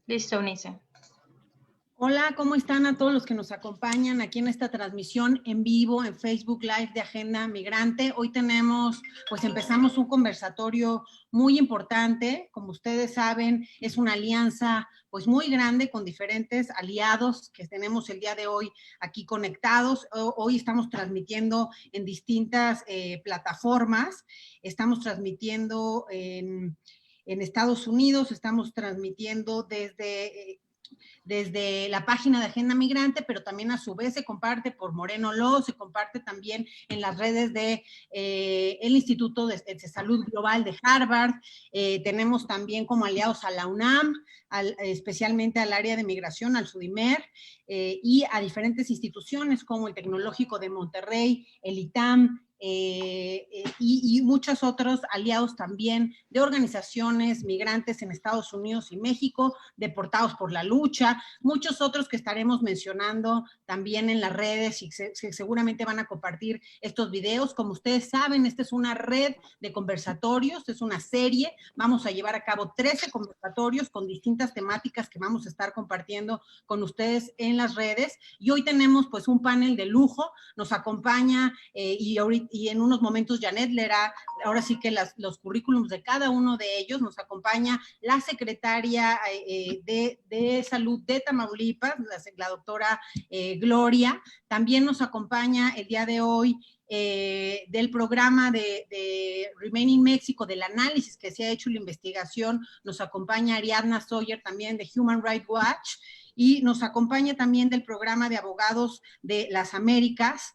Listo, Eunice. Hola, ¿cómo están a todos los que nos acompañan aquí en esta transmisión en vivo en Facebook Live de Agenda Migrante? Hoy empezamos un conversatorio muy importante. Como ustedes saben, es una alianza pues muy grande con diferentes aliados que tenemos el día de hoy aquí conectados. Hoy estamos transmitiendo en distintas plataformas. Estamos transmitiendo en Estados Unidos, estamos transmitiendo desde la página de Agenda Migrante, pero también a su vez se comparte por Moreno Law, se comparte también en las redes de el Instituto de Salud Global de Harvard. Tenemos también como aliados a la UNAM, especialmente al área de migración, al SUDIMER, y a diferentes instituciones como el Tecnológico de Monterrey, el ITAM, y muchos otros aliados también de organizaciones migrantes en Estados Unidos y México, Deportados por la Lucha, muchos otros que estaremos mencionando también en las redes y seguramente van a compartir estos videos. Como ustedes saben, esta es una red de conversatorios, es una serie, vamos a llevar a cabo 13 conversatorios con distintas temáticas que vamos a estar compartiendo con ustedes en las redes, y hoy tenemos pues un panel de lujo. Nos acompaña y en unos momentos Janet leerá ahora sí que los currículums de cada uno de ellos. Nos acompaña la secretaria de Salud de Tamaulipas, la doctora Gloria. También nos acompaña el día de hoy del programa de Remaining México, del análisis que se ha hecho, la investigación. Nos acompaña Ariadna Sawyer, también de Human Rights Watch, y nos acompaña también del programa de abogados de las Américas,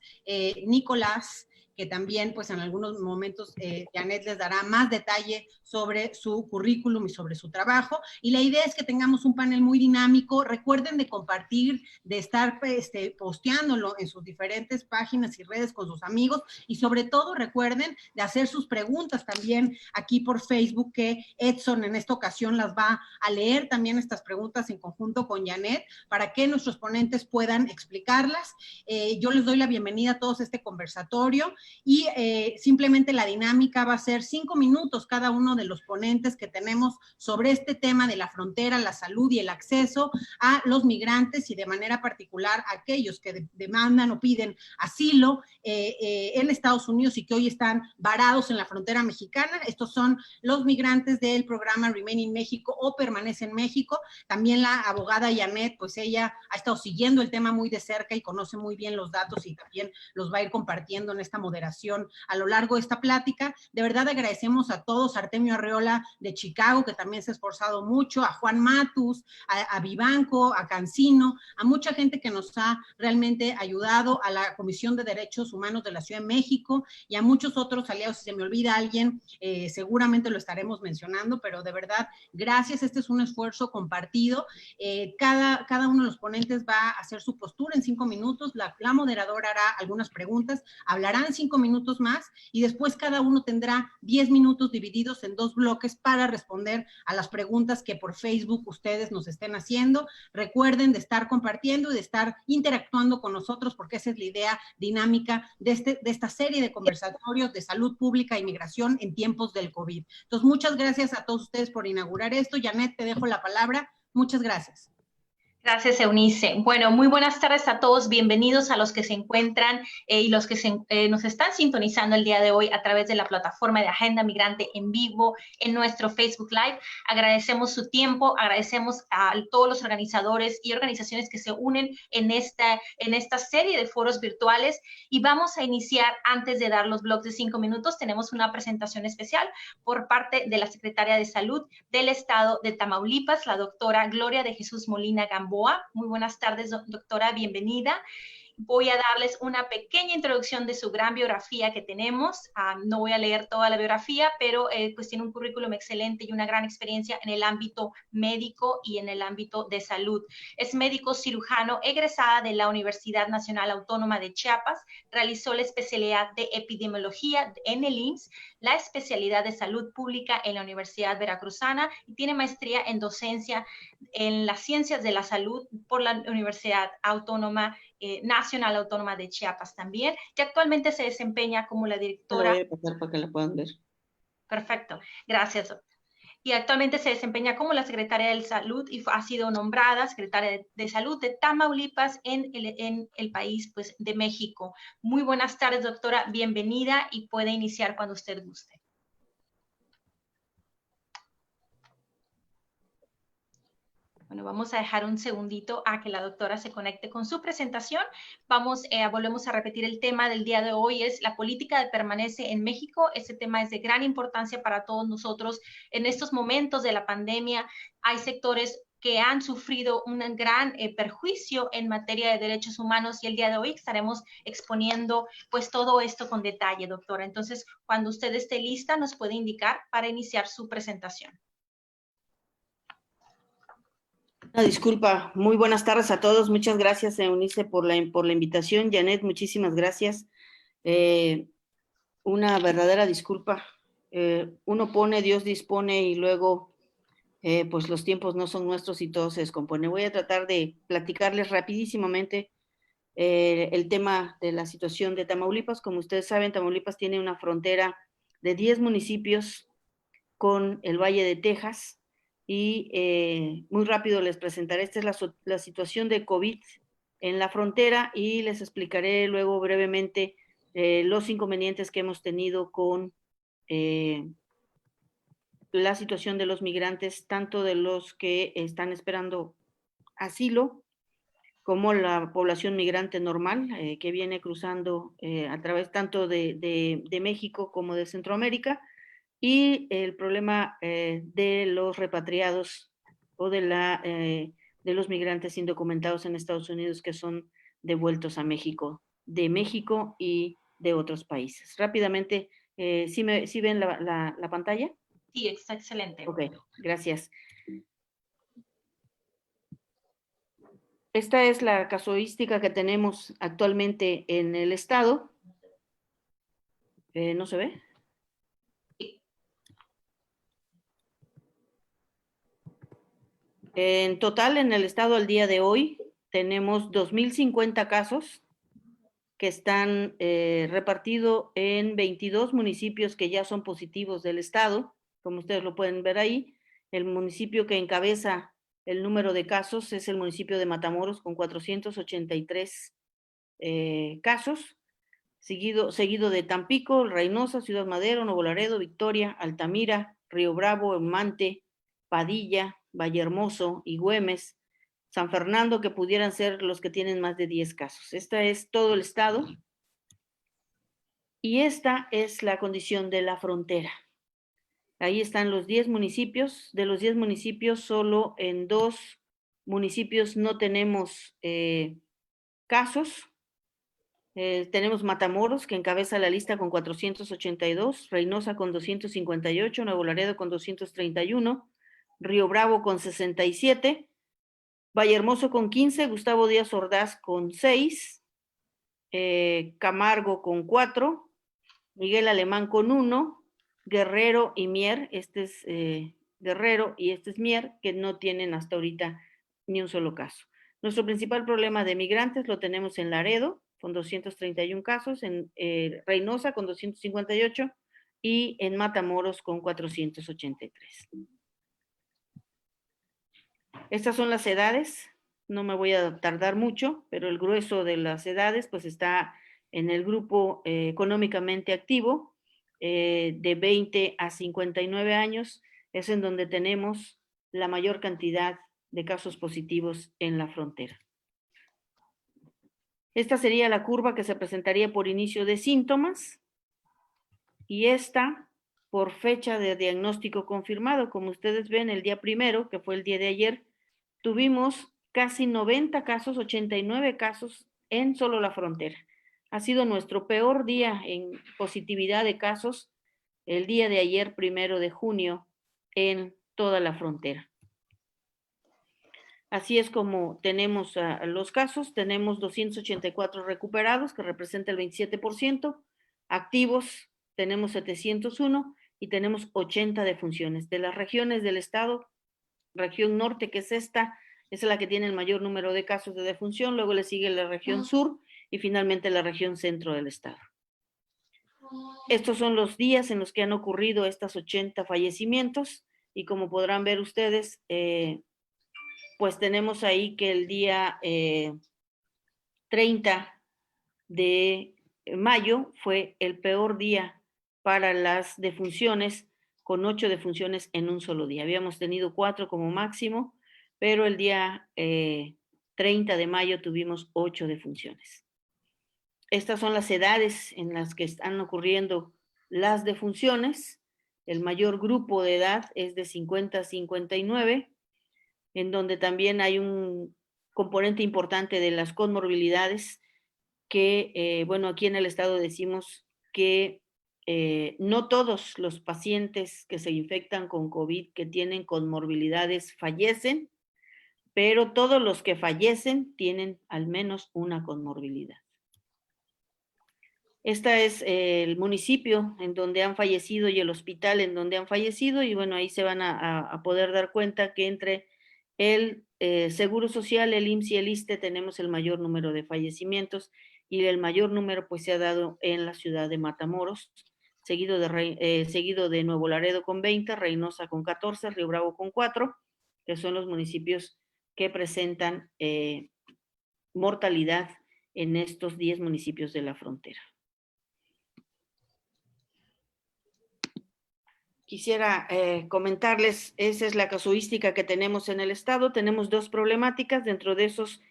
Nicolás, que también pues en algunos momentos Janet les dará más detalle sobre su currículum y sobre su trabajo. Y la idea es que tengamos un panel muy dinámico. Recuerden de compartir, de estar posteándolo en sus diferentes páginas y redes con sus amigos, y sobre todo recuerden de hacer sus preguntas también aquí por Facebook, que Edson en esta ocasión las va a leer también, estas preguntas en conjunto con Janet, para que nuestros ponentes puedan explicarlas. Yo les doy la bienvenida a todos a este conversatorio, y simplemente la dinámica va a ser 5 minutos cada uno de los ponentes que tenemos sobre este tema de la frontera, la salud y el acceso a los migrantes, y de manera particular a aquellos que demandan o piden asilo en Estados Unidos y que hoy están varados en la frontera mexicana. Estos son los migrantes del programa Remaining México o Permanece en México. También la abogada Janet, pues ella ha estado siguiendo el tema muy de cerca y conoce muy bien los datos, y también los va a ir compartiendo en esta moderación a lo largo de esta plática. De verdad agradecemos a todos, a Artemio Arreola de Chicago, que también se ha esforzado mucho, a Juan Matus, a Vivanco, a Cancino, a mucha gente que nos ha realmente ayudado, a la Comisión de Derechos Humanos de la Ciudad de México, y a muchos otros aliados. Si se me olvida alguien, seguramente lo estaremos mencionando, pero de verdad, gracias. Este es un esfuerzo compartido. Cada uno de los ponentes va a hacer su postura en 5 minutos, la moderadora hará algunas preguntas, hablarán 5 minutos más, y después cada uno tendrá 10 minutos divididos en 2 bloques para responder a las preguntas que por Facebook ustedes nos estén haciendo. Recuerden de estar compartiendo y de estar interactuando con nosotros, porque esa es la idea dinámica de esta serie de conversatorios de salud pública e inmigración en tiempos del COVID. Entonces, muchas gracias a todos ustedes por inaugurar esto. Janet, te dejo la palabra. Muchas gracias. Gracias, Eunice. Bueno, muy buenas tardes a todos. Bienvenidos a los que se encuentran y los que nos están sintonizando el día de hoy a través de la plataforma de Agenda Migrante en vivo en nuestro Facebook Live. Agradecemos su tiempo, agradecemos a todos los organizadores y organizaciones que se unen en esta serie de foros virtuales, y vamos a iniciar. Antes de dar los blogs de 5 minutos, tenemos una presentación especial por parte de la Secretaria de Salud del Estado de Tamaulipas, la doctora Gloria de Jesús Molina Gamboa. Muy buenas tardes, doctora, bienvenida. Voy a darles una pequeña introducción de su gran biografía que tenemos. No voy a leer toda la biografía, pero pues tiene un currículum excelente y una gran experiencia en el ámbito médico y en el ámbito de salud. Es médico cirujano egresada de la Universidad Nacional Autónoma de Chiapas. Realizó la especialidad de epidemiología en el IMSS, la especialidad de salud pública en la Universidad Veracruzana, y tiene maestría en docencia en las ciencias de la salud por la Universidad Autónoma Nacional Autónoma de Chiapas también, que actualmente se desempeña como la directora. La voy a pasar para que la puedan ver. Perfecto, gracias, doctor. y actualmente se desempeña como la secretaria de Salud y ha sido nombrada secretaria de Salud de Tamaulipas en el país pues, de México. Muy buenas tardes, doctora, bienvenida y puede iniciar cuando usted guste. Bueno, vamos a dejar un segundito a que la doctora se conecte con su presentación. Volvemos a repetir el tema del día de hoy, es la política de permanencia en México. Este tema es de gran importancia para todos nosotros. En estos momentos de la pandemia hay sectores que han sufrido un gran perjuicio en materia de derechos humanos y el día de hoy estaremos exponiendo pues todo esto con detalle, doctora. Entonces, cuando usted esté lista, nos puede indicar para iniciar su presentación. Una disculpa, muy buenas tardes a todos, muchas gracias Eunice por la invitación, Janet, muchísimas gracias, una verdadera disculpa, uno pone, Dios dispone y luego pues los tiempos no son nuestros y todo se descompone. Voy a tratar de platicarles rapidísimamente el tema de la situación de Tamaulipas. Como ustedes saben, Tamaulipas tiene una frontera de 10 municipios con el Valle de Texas, y muy rápido les presentaré. Esta es la situación de COVID en la frontera y les explicaré luego brevemente los inconvenientes que hemos tenido con la situación de los migrantes, tanto de los que están esperando asilo como la población migrante normal que viene cruzando a través tanto de México como de Centroamérica, y el problema de los repatriados o de los migrantes indocumentados en Estados Unidos que son devueltos a México, de México y de otros países. Rápidamente, ¿sí ven la pantalla? Sí, está excelente. Ok, gracias. Esta es la casuística que tenemos actualmente en el estado. ¿No se ve? En total, en el estado al día de hoy, tenemos 2,050 casos que están repartidos en 22 municipios que ya son positivos del estado, como ustedes lo pueden ver ahí. El municipio que encabeza el número de casos es el municipio de Matamoros, con 483 casos, seguido de Tampico, Reynosa, Ciudad Madero, Nuevo Laredo, Victoria, Altamira, Río Bravo, Mante, Padilla, Vallehermoso y Güemes, San Fernando, que pudieran ser los que tienen más de 10 casos. Esta es todo el estado y esta es la condición de la frontera. Ahí están los 10 municipios. De los 10 municipios, solo en 2 municipios no tenemos casos. Tenemos Matamoros, que encabeza la lista con 482, Reynosa con 258, Nuevo Laredo con 231, Río Bravo con 67, Vallehermoso con 15, Gustavo Díaz Ordaz con 6, Camargo con 4, Miguel Alemán con 1, Guerrero y Mier, este es Guerrero y este es Mier, que no tienen hasta ahorita ni un solo caso. Nuestro principal problema de migrantes lo tenemos en Laredo, con 231 casos, en Reynosa con 258 y en Matamoros con 483. Estas son las edades, no me voy a tardar mucho, pero el grueso de las edades pues está en el grupo económicamente activo, de 20 a 59 años, es en donde tenemos la mayor cantidad de casos positivos en la frontera. Esta sería la curva que se presentaría por inicio de síntomas y esta por fecha de diagnóstico confirmado. Como ustedes ven, el día primero, que fue el día de ayer, tuvimos casi 90 casos, 89 casos en solo la frontera. Ha sido nuestro peor día en positividad de casos el día de ayer, 1 de junio, en toda la frontera. Así es como tenemos los casos. Tenemos 284 recuperados, que representa el 27%. Activos tenemos 701 y tenemos 80 defunciones. De las regiones del estado, región norte, que es esta, es la que tiene el mayor número de casos de defunción. Luego le sigue la región sur y finalmente la región centro del estado. Estos son los días en los que han ocurrido estos 80 fallecimientos. y como podrán ver ustedes, pues tenemos ahí que el día 30 de mayo fue el peor día para las defunciones, con 8 defunciones en un solo día. Habíamos tenido 4 como máximo, pero el día 30 de mayo tuvimos 8 defunciones. Estas son las edades en las que están ocurriendo las defunciones. El mayor grupo de edad es de 50 a 59, en donde también hay un componente importante de las comorbilidades que, bueno, aquí en el estado decimos que no todos los pacientes que se infectan con COVID que tienen comorbilidades fallecen, pero todos los que fallecen tienen al menos una comorbilidad. Este es el municipio en donde han fallecido y el hospital en donde han fallecido, y bueno, ahí se van a poder dar cuenta que entre el Seguro Social, el IMSS y el ISSSTE tenemos el mayor número de fallecimientos, y el mayor número pues se ha dado en la ciudad de Matamoros, seguido de Nuevo Laredo con 20, Reynosa con 14, Río Bravo con 4, que son los municipios que presentan mortalidad en estos 10 municipios de la frontera. Quisiera comentarles, esa es la casuística que tenemos en el estado. Tenemos 2 problemáticas. Dentro de esos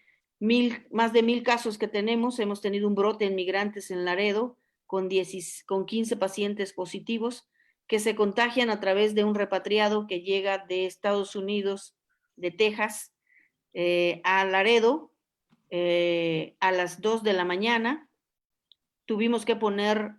más de 1,000 casos que tenemos, hemos tenido un brote en migrantes en Laredo con 15 pacientes positivos que se contagian a través de un repatriado que llega de Estados Unidos, de Texas, a Laredo a las 2 de la mañana. Tuvimos que poner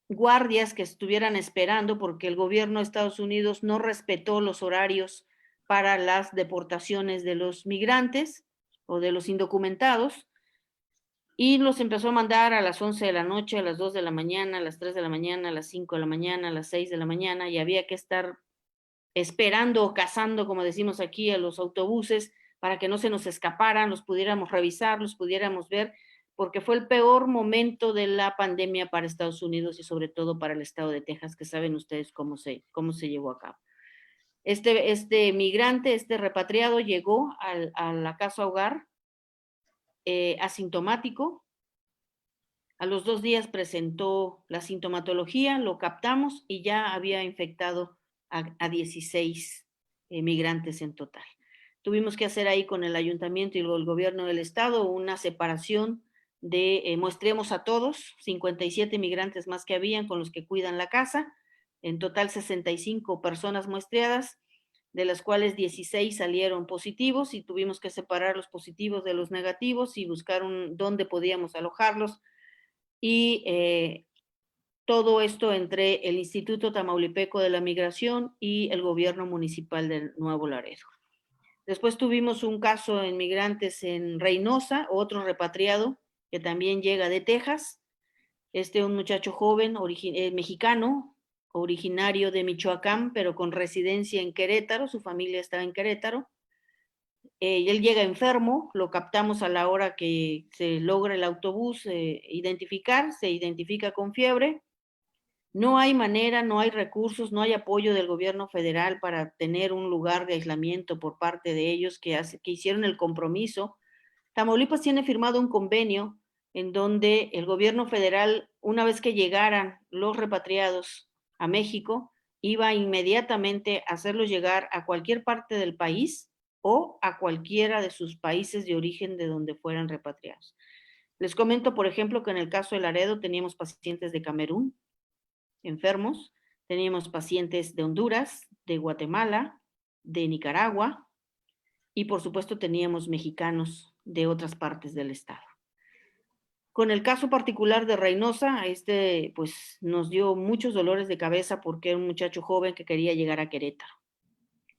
guardias que estuvieran esperando porque el gobierno de Estados Unidos no respetó los horarios para las deportaciones de los migrantes o de los indocumentados, y los empezó a mandar a las 11 de la noche, a las 2 de la mañana, a las 3 de la mañana, a las 5 de la mañana, a las 6 de la mañana, y había que estar esperando o cazando, como decimos aquí, a los autobuses para que no se nos escaparan, los pudiéramos revisar, los pudiéramos ver, porque fue el peor momento de la pandemia para Estados Unidos y sobre todo para el estado de Texas, que saben ustedes cómo se llevó a cabo. Este migrante, este repatriado, llegó a la casa hogar asintomático. A los 2 días presentó la sintomatología, lo captamos y ya había infectado a 16 migrantes en total. Tuvimos que hacer ahí con el ayuntamiento y el gobierno del estado una separación de muestreamos a todos, 57 migrantes más que habían con los que cuidan la casa, en total 65 personas muestreadas, de las cuales 16 salieron positivos y tuvimos que separar los positivos de los negativos y buscar dónde podíamos alojarlos, y todo esto entre el Instituto Tamaulipeco de la Migración y el gobierno municipal de Nuevo Laredo. Después tuvimos un caso en migrantes en Reynosa, otro repatriado que también llega de Texas. Un muchacho joven, mexicano, originario de Michoacán, pero con residencia en Querétaro, su familia estaba en Querétaro. Él llega enfermo, lo captamos a la hora que se logra el autobús identificar, se identifica con fiebre. No hay manera, no hay recursos, no hay apoyo del gobierno federal para tener un lugar de aislamiento por parte de ellos que hicieron el compromiso. Tamaulipas tiene firmado un convenio en donde el gobierno federal, una vez que llegaran los repatriados a México, iba inmediatamente a hacerlos llegar a cualquier parte del país o a cualquiera de sus países de origen de donde fueran repatriados. Les comento, por ejemplo, que en el caso de Laredo teníamos pacientes de Camerún enfermos, teníamos pacientes de Honduras, de Guatemala, de Nicaragua, y por supuesto teníamos mexicanos de otras partes del estado. Con el caso particular de Reynosa, pues nos dio muchos dolores de cabeza porque era un muchacho joven que quería llegar a Querétaro.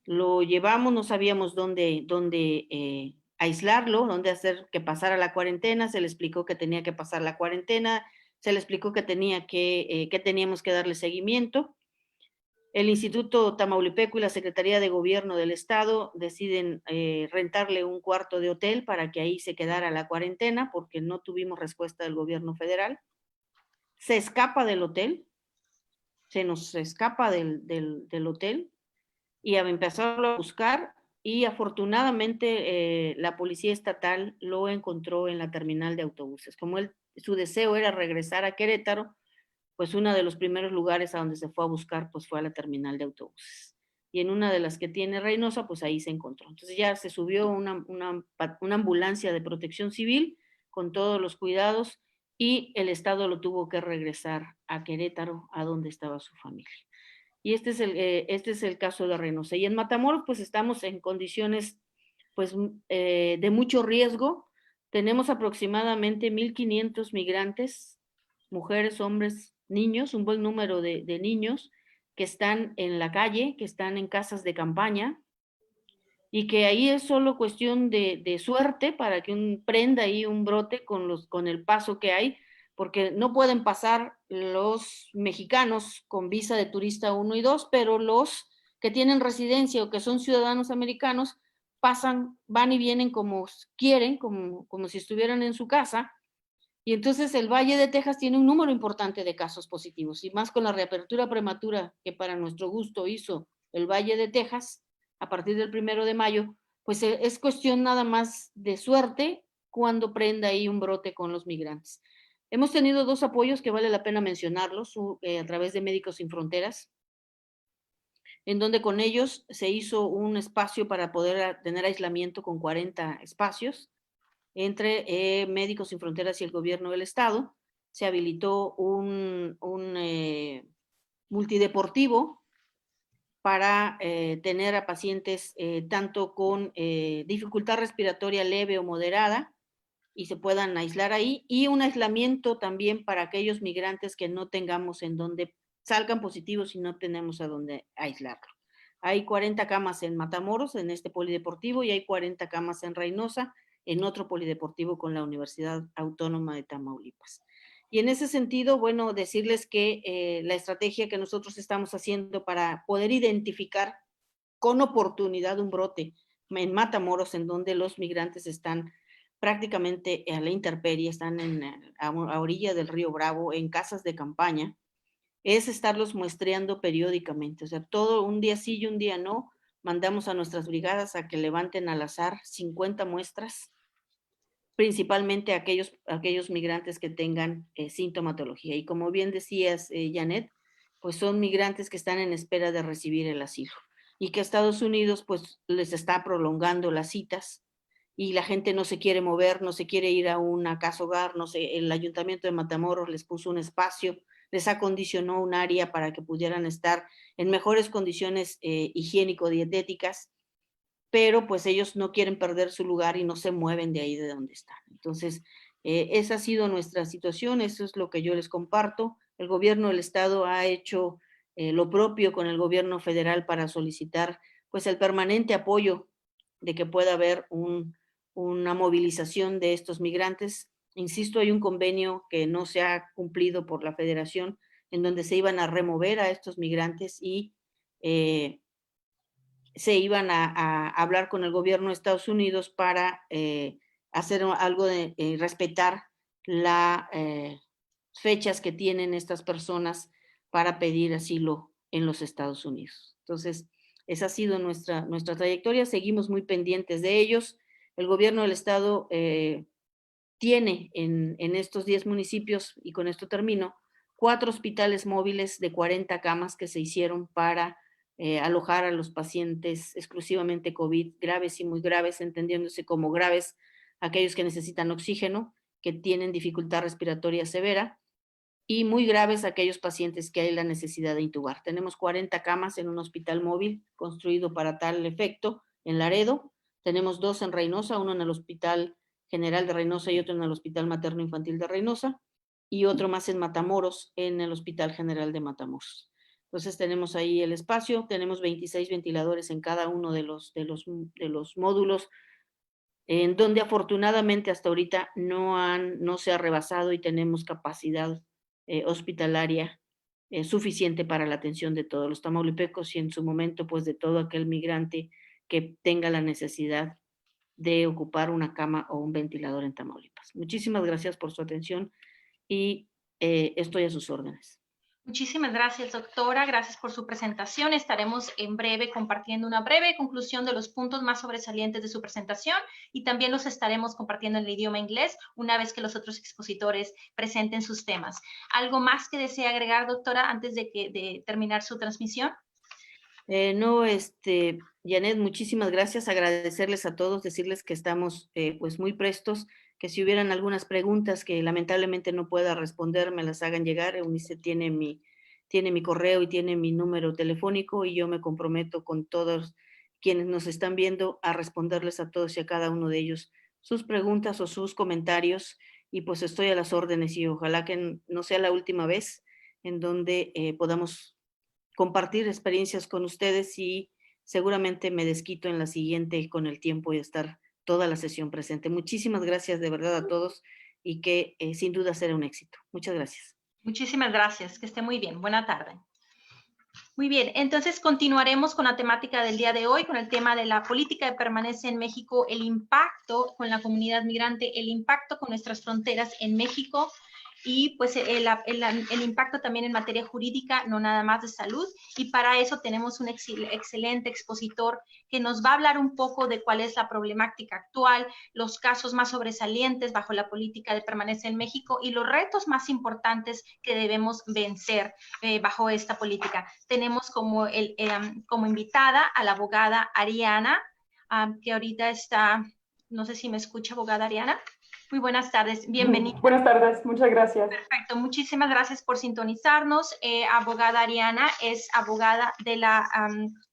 Lo llevamos, no sabíamos dónde aislarlo, dónde hacer que pasara la cuarentena, se le explicó que tenía que pasar la cuarentena, se le explicó que teníamos que darle seguimiento. El Instituto Tamaulipeco y la Secretaría de Gobierno del Estado deciden rentarle un cuarto de hotel para que ahí se quedara la cuarentena porque no tuvimos respuesta del gobierno federal. Se escapa del hotel, se nos escapa del hotel y a empezarlo a buscar y afortunadamente la policía estatal lo encontró en la terminal de autobuses. Como su deseo era regresar a Querétaro, pues uno de los primeros lugares a donde se fue a buscar pues fue a la terminal de autobuses. Y en una de las que tiene Reynosa, pues ahí se encontró. Entonces ya se subió una ambulancia de protección civil con todos los cuidados y el Estado lo tuvo que regresar a Querétaro, a donde estaba su familia. Y este es el caso de Reynosa. Y en Matamoros, pues estamos en condiciones pues, de mucho riesgo. Tenemos aproximadamente 1,500 migrantes, mujeres, hombres, niños, un buen número de niños que están en la calle, que están en casas de campaña, y que ahí es solo cuestión de suerte para que prenda ahí un brote con el paso que hay, porque no pueden pasar los mexicanos con visa de turista 1 y 2, pero los que tienen residencia o que son ciudadanos americanos pasan, van y vienen como quieren, como si estuvieran en su casa. Y entonces el Valle de Texas tiene un número importante de casos positivos, y más con la reapertura prematura que para nuestro gusto hizo el Valle de Texas a partir del 1 de mayo, pues es cuestión nada más de suerte cuando prenda ahí un brote con los migrantes. Hemos tenido 2 apoyos que vale la pena mencionarlos a través de Médicos Sin Fronteras, en donde con ellos se hizo un espacio para poder tener aislamiento con 40 espacios entre Médicos Sin Fronteras y el gobierno del estado. Se habilitó un multideportivo para tener a pacientes tanto con dificultad respiratoria leve o moderada y se puedan aislar ahí, y un aislamiento también para aquellos migrantes que no tengamos en donde salgan positivos y no tenemos a dónde aislarlo. Hay 40 camas en Matamoros, en este polideportivo, y hay 40 camas en Reynosa, en otro polideportivo con la Universidad Autónoma de Tamaulipas. Y en ese sentido, bueno, decirles que la estrategia que nosotros estamos haciendo para poder identificar con oportunidad un brote en Matamoros, en donde los migrantes están prácticamente a la intemperie, están a orilla del río Bravo, en casas de campaña, es estarlos muestreando periódicamente. O sea, todo un día sí y un día no, mandamos a nuestras brigadas a que levanten al azar 50 muestras, principalmente aquellos migrantes que tengan sintomatología. Y como bien decías, Janet, pues son migrantes que están en espera de recibir el asilo y que Estados Unidos pues les está prolongando las citas y la gente no se quiere mover, no se quiere ir a una casa hogar, no sé, el ayuntamiento de Matamoros les puso un espacio, les acondicionó un área para que pudieran estar en mejores condiciones higiénico-dietéticas, pero pues ellos no quieren perder su lugar y no se mueven de ahí de donde están. Entonces, esa ha sido nuestra situación, eso es lo que yo les comparto. El gobierno del estado ha hecho lo propio con el gobierno federal para solicitar pues el permanente apoyo de que pueda haber una movilización de estos migrantes. Insisto, hay un convenio que no se ha cumplido por la federación en donde se iban a remover a estos migrantes y se iban a hablar con el gobierno de Estados Unidos para hacer algo de respetar las fechas que tienen estas personas para pedir asilo en los Estados Unidos. Entonces, esa ha sido nuestra trayectoria, seguimos muy pendientes de ellos. El gobierno del estado tiene en estos 10 municipios, y con esto termino, 4 hospitales móviles de 40 camas que se hicieron para alojar a los pacientes exclusivamente COVID, graves y muy graves, entendiéndose como graves aquellos que necesitan oxígeno, que tienen dificultad respiratoria severa, y muy graves aquellos pacientes que hay la necesidad de intubar. Tenemos 40 camas en un hospital móvil construido para tal efecto en Laredo, tenemos 2 en Reynosa, uno en el Hospital General de Reynosa y otro en el Hospital Materno Infantil de Reynosa, y otro más en Matamoros, en el Hospital General de Matamoros. Entonces tenemos ahí el espacio, tenemos 26 ventiladores en cada uno de los módulos, en donde afortunadamente hasta ahorita no se ha rebasado y tenemos capacidad hospitalaria suficiente para la atención de todos los tamaulipecos y en su momento pues de todo aquel migrante que tenga la necesidad de ocupar una cama o un ventilador en Tamaulipas. Muchísimas gracias por su atención y estoy a sus órdenes. Muchísimas gracias, doctora. Gracias por su presentación. Estaremos en breve compartiendo una breve conclusión de los puntos más sobresalientes de su presentación y también los estaremos compartiendo en el idioma inglés una vez que los otros expositores presenten sus temas. ¿Algo más que desea agregar, doctora, antes de terminar su transmisión? No, Janet, muchísimas gracias. Agradecerles a todos, decirles que estamos pues muy prestos, que si hubieran algunas preguntas que lamentablemente no pueda responder, me las hagan llegar. Eunice tiene mi correo y tiene mi número telefónico y yo me comprometo con todos quienes nos están viendo a responderles a todos y a cada uno de ellos sus preguntas o sus comentarios y pues estoy a las órdenes y ojalá que no sea la última vez en donde podamos compartir experiencias con ustedes y seguramente me desquito en la siguiente con el tiempo y estar toda la sesión presente. Muchísimas gracias de verdad a todos y que sin duda será un éxito. Muchas gracias. Muchísimas gracias. Que esté muy bien. Buena tarde. Muy bien, entonces continuaremos con la temática del día de hoy, con el tema de la política de permanencia en México, el impacto con la comunidad migrante, el impacto con nuestras fronteras en México y pues el impacto también en materia jurídica, no nada más de salud. Y para eso tenemos un excelente expositor que nos va a hablar un poco de cuál es la problemática actual, los casos más sobresalientes bajo la política de permanencia en México y los retos más importantes que debemos vencer bajo esta política. Tenemos como invitada a la abogada Ariana, que ahorita está, no sé si me escucha, abogada Ariana. Muy buenas tardes, bienvenida. Buenas tardes, muchas gracias. Perfecto, muchísimas gracias por sintonizarnos. Abogada Ariana es abogada de la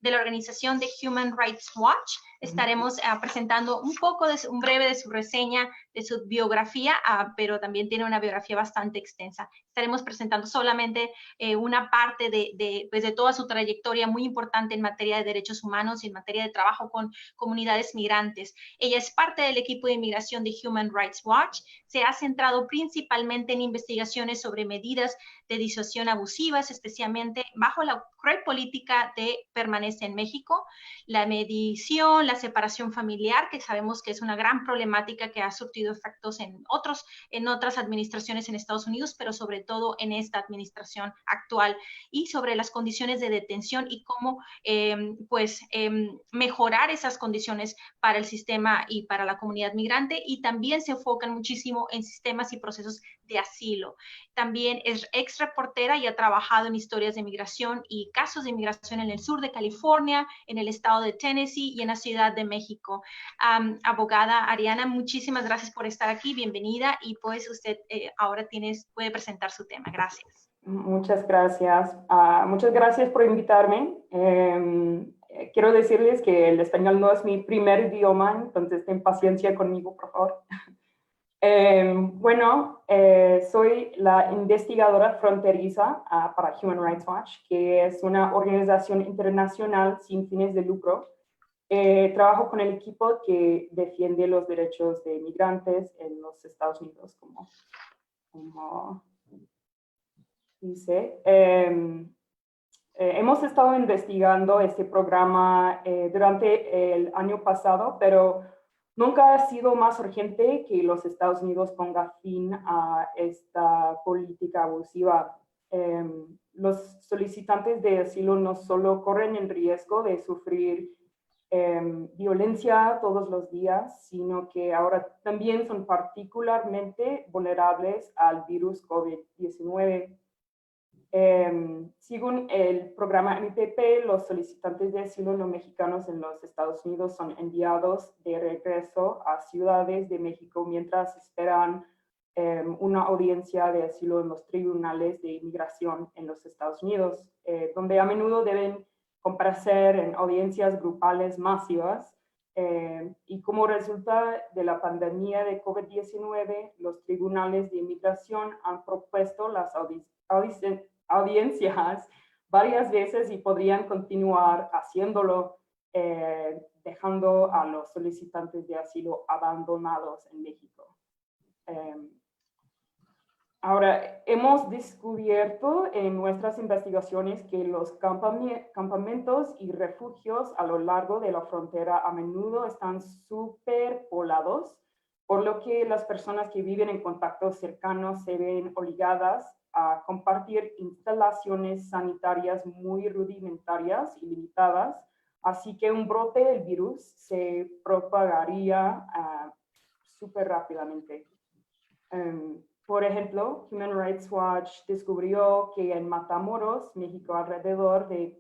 organización de Human Rights Watch. Estaremos presentando un breve de su reseña, de su biografía, pero también tiene una biografía bastante extensa. Estaremos presentando solamente una parte de toda su trayectoria muy importante en materia de derechos humanos y en materia de trabajo con comunidades migrantes. Ella es parte del equipo de inmigración de Human Rights Watch. Se ha centrado principalmente en investigaciones sobre medidas de disuasión abusivas, especialmente bajo la cruel política de permanencia en México, la medición, la separación familiar, que sabemos que es una gran problemática que ha surtido efectos en otras administraciones en Estados Unidos, pero sobre todo en esta administración actual, y sobre las condiciones de detención y cómo mejorar esas condiciones para el sistema y para la comunidad migrante, y también se enfocan muchísimo en sistemas y procesos de asilo. También es ex reportera y ha trabajado en historias de migración y casos de migración en el sur de California, en el estado de Tennessee y en la Ciudad de México. Abogada Ariana, muchísimas gracias por estar aquí, bienvenida, y pues usted ahora puede presentar su tema. Gracias. Muchas gracias. Muchas gracias por invitarme. Quiero decirles que el español no es mi primer idioma, entonces ten paciencia conmigo, por favor. Soy la investigadora fronteriza para Human Rights Watch, que es una organización internacional sin fines de lucro. Trabajo con el equipo que defiende los derechos de migrantes en los Estados Unidos, como dice. Hemos estado investigando este programa durante el año pasado, pero nunca ha sido más urgente que los Estados Unidos ponga fin a esta política abusiva. Los solicitantes de asilo no solo corren el riesgo de sufrir violencia todos los días, sino que ahora también son particularmente vulnerables al virus COVID-19. Según el programa MPP, los solicitantes de asilo no mexicanos en los Estados Unidos son enviados de regreso a ciudades de México mientras esperan una audiencia de asilo en los tribunales de inmigración en los Estados Unidos, donde a menudo deben comparecer en audiencias grupales masivas. Y como resultado de la pandemia de COVID-19, los tribunales de inmigración han propuesto las audiencias varias veces y podrían continuar haciéndolo, dejando a los solicitantes de asilo abandonados en México. Ahora, hemos descubierto en nuestras investigaciones que los campamentos y refugios a lo largo de la frontera a menudo están superpoblados, por lo que las personas que viven en contactos cercanos se ven obligadas a compartir instalaciones sanitarias muy rudimentarias y limitadas, así que un brote del virus se propagaría súper rápidamente. Por ejemplo, Human Rights Watch descubrió que en Matamoros, México, alrededor de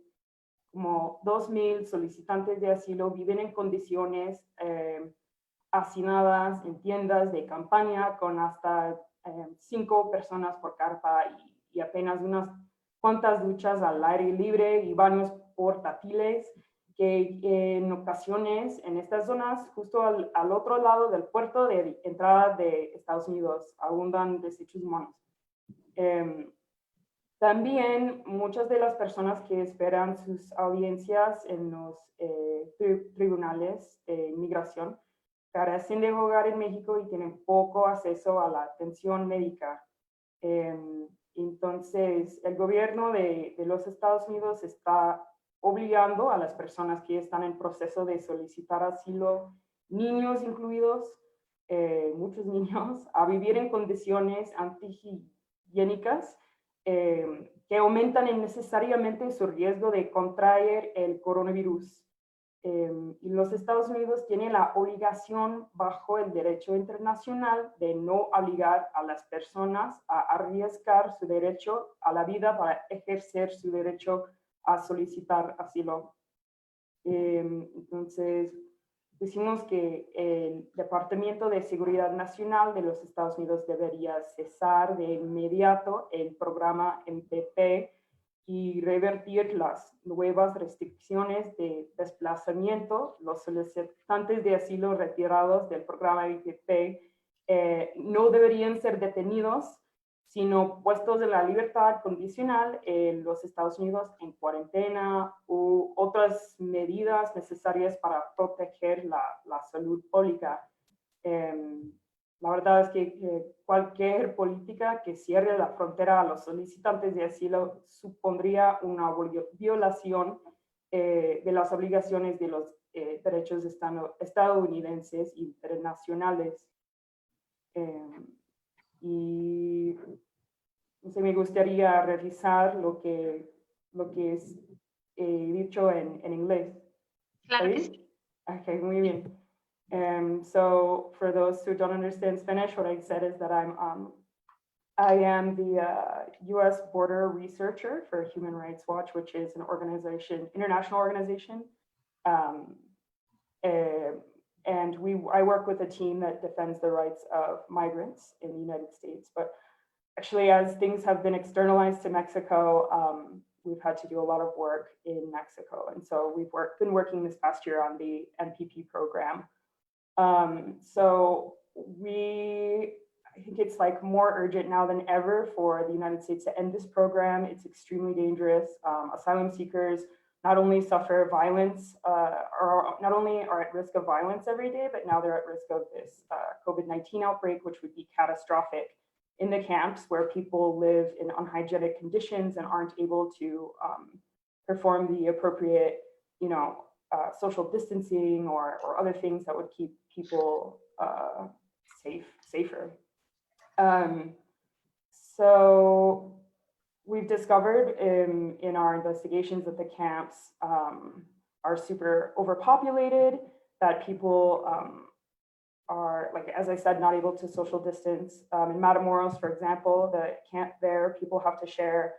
como 2,000 solicitantes de asilo viven en condiciones hacinadas en tiendas de campaña con hasta 5 personas por carpa y apenas unas cuantas duchas al aire libre y baños portátiles que en ocasiones en estas zonas, justo al otro lado del puerto de entrada de Estados Unidos, abundan desechos humanos. También muchas de las personas que esperan sus audiencias en los tribunales de inmigración carecen de hogar en México y tienen poco acceso a la atención médica. Entonces, el gobierno de los Estados Unidos está obligando a las personas que están en proceso de solicitar asilo, niños incluidos, muchos niños, a vivir en condiciones antihigiénicas que aumentan innecesariamente su riesgo de contraer el coronavirus. Y los Estados Unidos tienen la obligación bajo el derecho internacional de no obligar a las personas a arriesgar su derecho a la vida para ejercer su derecho a solicitar asilo. Entonces, decimos que el Departamento de Seguridad Nacional de los Estados Unidos debería cesar de inmediato el programa MPP y revertir las nuevas restricciones de desplazamiento. Los solicitantes de asilo retirados del programa MPP no deberían ser detenidos, sino puestos en la libertad condicional en los Estados Unidos en cuarentena u otras medidas necesarias para proteger la salud pública. La verdad es que cualquier política que cierre la frontera a los solicitantes de asilo supondría una violación de las obligaciones de los derechos estadounidenses e internacionales. Y me gustaría revisar lo que es dicho en inglés. Claro que sí. Okay, muy bien. So for those who don't understand Spanish, what I said is that I am the U.S. border researcher for Human Rights Watch, which is an organization, international organization. And I work with a team that defends the rights of migrants in the United States. But actually, as things have been externalized to Mexico, we've had to do a lot of work in Mexico. And so we've been working this past year on the MPP program. So I think it's like more urgent now than ever for the United States to end this program. It's extremely dangerous. Asylum seekers not only suffer violence, or not only are at risk of violence every day, but now they're at risk of this COVID-19 outbreak, which would be catastrophic in the camps where people live in unhygienic conditions and aren't able to perform the appropriate, social distancing or other things that would keep people safer. So we've discovered in our investigations that the camps are super overpopulated, that people are, like, as I said, not able to social distance. In Matamoros, for example, the camp there, people have to share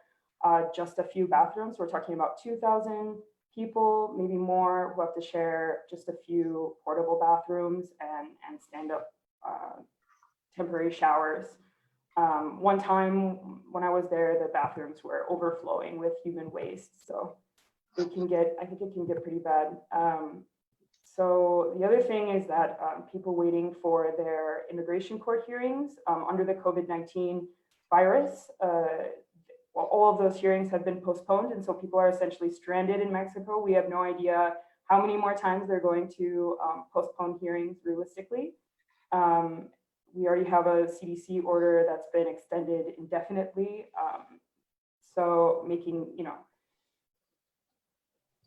just a few bathrooms. We're talking about 2,000 people, maybe more, who have to share just a few portable bathrooms and stand-up temporary showers. One time when I was there, the bathrooms were overflowing with human waste. So I think it can get pretty bad. So the other thing is that people waiting for their immigration court hearings under the COVID-19 virus, all of those hearings have been postponed. And so people are essentially stranded in Mexico. We have no idea how many more times they're going to postpone hearings realistically. We already have a CDC order that's been extended indefinitely. So making,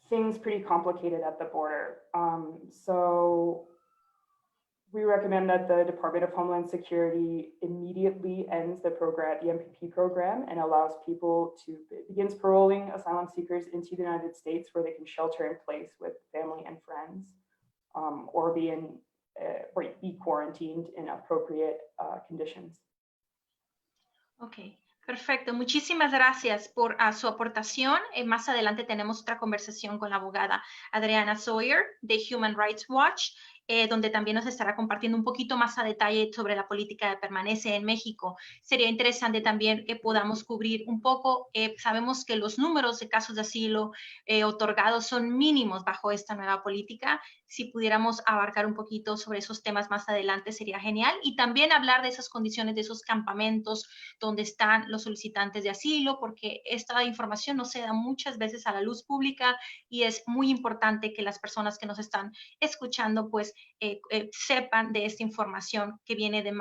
things pretty complicated at the border. So we recommend that the Department of Homeland Security immediately ends the MPP program and allows people to begins paroling asylum seekers into the United States where they can shelter in place with family and friends, or be quarantined in appropriate conditions. Ok, perfecto. Muchísimas gracias por su aportación. Más adelante tenemos otra conversación con la abogada Adriana Sawyer de Human Rights Watch, donde también nos estará compartiendo un poquito más a detalle sobre la política de permanencia en México. Sería interesante también que podamos cubrir un poco, sabemos que los números de casos de asilo otorgados son mínimos bajo esta nueva política. Si pudiéramos abarcar un poquito sobre esos temas más adelante sería genial. Y también hablar de esas condiciones, de esos campamentos donde están los solicitantes de asilo, porque esta información no se da muchas veces a la luz pública y es muy importante que las personas que nos están escuchando pues sepan de esta información que viene de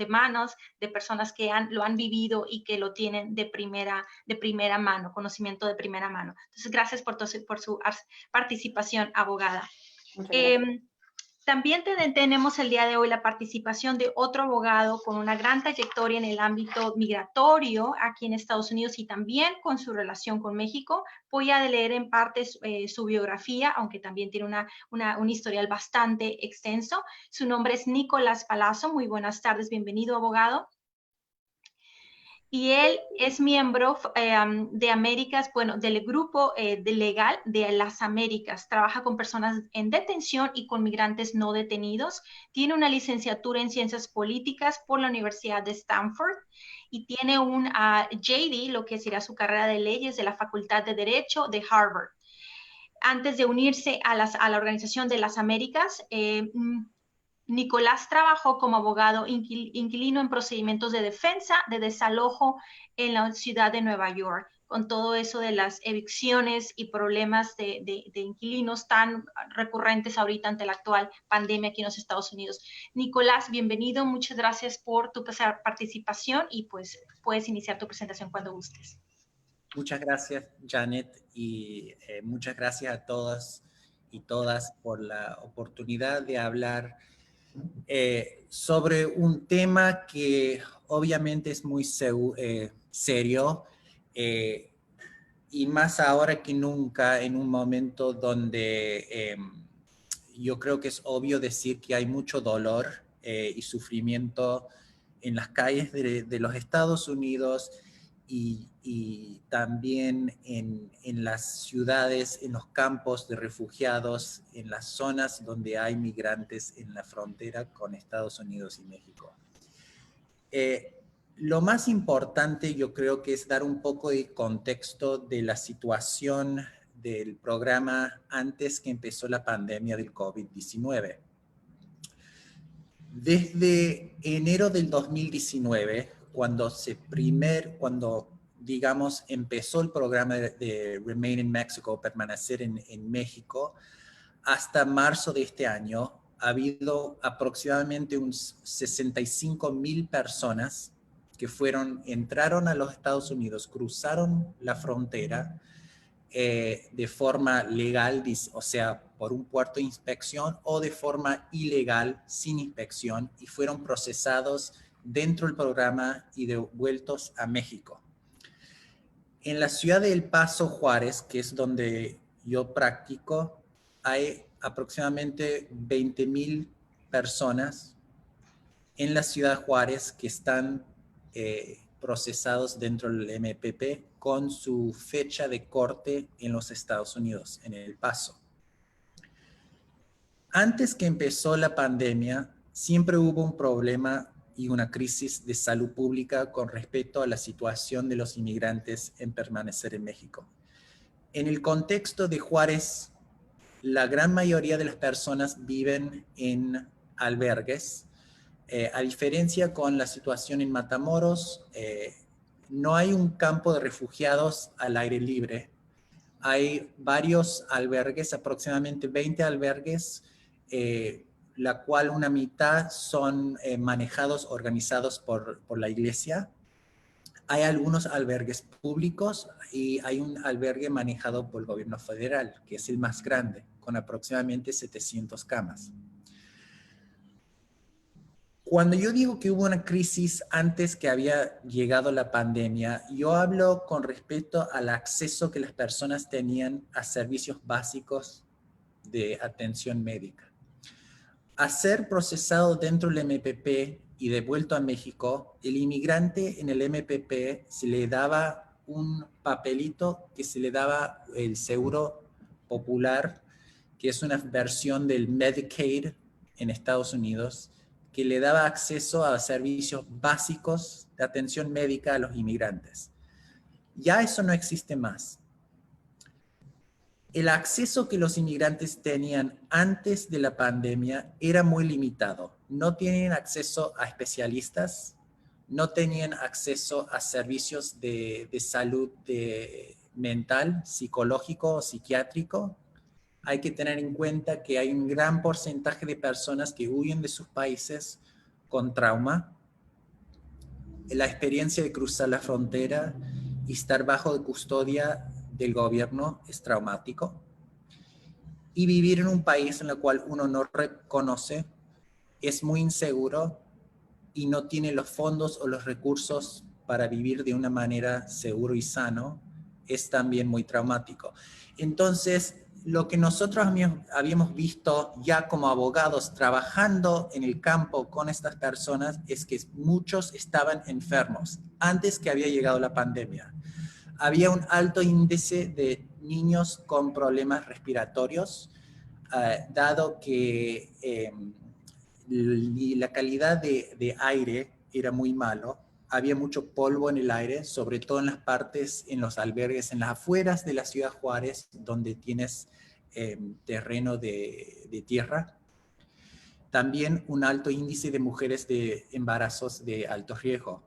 manos de personas que lo han vivido y que lo tienen de primera mano, conocimiento de primera mano. Entonces, gracias por su participación, abogada. También tenemos el día de hoy la participación de otro abogado con una gran trayectoria en el ámbito migratorio aquí en Estados Unidos y también con su relación con México. Voy a leer en parte su biografía, aunque también tiene un historial bastante extenso. Su nombre es Nicolás Palazzo. Muy buenas tardes, bienvenido, abogado. Y él es miembro de Américas, del grupo legal de las Américas. Trabaja con personas en detención y con migrantes no detenidos. Tiene una licenciatura en Ciencias Políticas por la Universidad de Stanford y tiene un JD, lo que será su carrera de leyes de la Facultad de Derecho de Harvard. Antes de unirse a la Organización de las Américas, Nicolás trabajó como abogado inquilino en procedimientos de defensa de desalojo en la ciudad de Nueva York, con todo eso de las evicciones y problemas de inquilinos tan recurrentes ahorita ante la actual pandemia aquí en los Estados Unidos. Nicolás, bienvenido, muchas gracias por tu participación y pues puedes iniciar tu presentación cuando gustes. Muchas gracias, Janet, y muchas gracias a todas y todas por la oportunidad de hablar sobre un tema que obviamente es muy serio y más ahora que nunca en un momento donde yo creo que es obvio decir que hay mucho dolor y sufrimiento en las calles de los Estados Unidos y también en las ciudades, en los campos de refugiados, en las zonas donde hay migrantes en la frontera con Estados Unidos y México. Lo más importante yo creo que es dar un poco de contexto de la situación del programa antes que empezó la pandemia del COVID-19. Desde enero del 2019, cuando digamos, empezó el programa de Remain in Mexico, permanecer en México, hasta marzo de este año, ha habido aproximadamente unos 65,000 personas que entraron a los Estados Unidos, cruzaron la frontera de forma legal, o sea, por un puerto de inspección, o de forma ilegal, sin inspección, y fueron procesados dentro del programa y devueltos a México. En la ciudad de El Paso, Juárez, que es donde yo practico, hay aproximadamente 20,000 personas en la ciudad de Juárez que están procesados dentro del MPP con su fecha de corte en los Estados Unidos, en El Paso. Antes que empezó la pandemia, siempre hubo un problema y una crisis de salud pública con respecto a la situación de los inmigrantes en permanecer en México. En el contexto de Juárez, la gran mayoría de las personas viven en albergues. A diferencia con la situación en Matamoros, no hay un campo de refugiados al aire libre. Hay varios albergues, aproximadamente 20 albergues, la cual una mitad son manejados, organizados por la iglesia. Hay algunos albergues públicos y hay un albergue manejado por el gobierno federal, que es el más grande, con aproximadamente 700 camas. Cuando yo digo que hubo una crisis antes que había llegado la pandemia, yo hablo con respecto al acceso que las personas tenían a servicios básicos de atención médica. A ser procesado dentro del MPP y devuelto a México, el inmigrante en el MPP se le daba un papelito que se le daba el Seguro Popular, que es una versión del Medicaid en Estados Unidos, que le daba acceso a servicios básicos de atención médica a los inmigrantes. Ya eso no existe más. El acceso que los inmigrantes tenían antes de la pandemia era muy limitado. No tenían acceso a especialistas, no tenían acceso a servicios de salud mental, psicológico o psiquiátrico. Hay que tener en cuenta que hay un gran porcentaje de personas que huyen de sus países con trauma. La experiencia de cruzar la frontera y estar bajo custodia del gobierno es traumático. Y vivir en un país en el cual uno no reconoce es muy inseguro y no tiene los fondos o los recursos para vivir de una manera seguro y sano, es también muy traumático. Entonces, lo que nosotros habíamos visto ya como abogados trabajando en el campo con estas personas es que muchos estaban enfermos antes que había llegado la pandemia. Había un alto índice de niños con problemas respiratorios, dado que la calidad de aire era muy malo. Había mucho polvo en el aire, sobre todo en las partes, en los albergues, en las afueras de la ciudad Juárez, donde tienes terreno de tierra. También un alto índice de mujeres de embarazos de alto riesgo,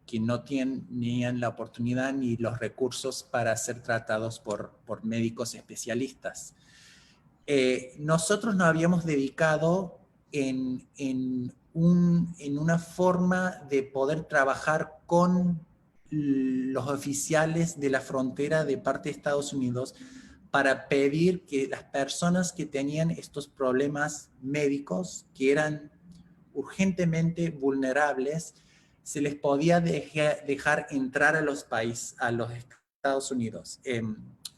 que no tenían la oportunidad ni los recursos para ser tratados por médicos especialistas. Nosotros nos habíamos dedicado en una forma de poder trabajar con los oficiales de la frontera de parte de Estados Unidos para pedir que las personas que tenían estos problemas médicos, que eran urgentemente vulnerables, se les podía dejar entrar a los Estados Unidos.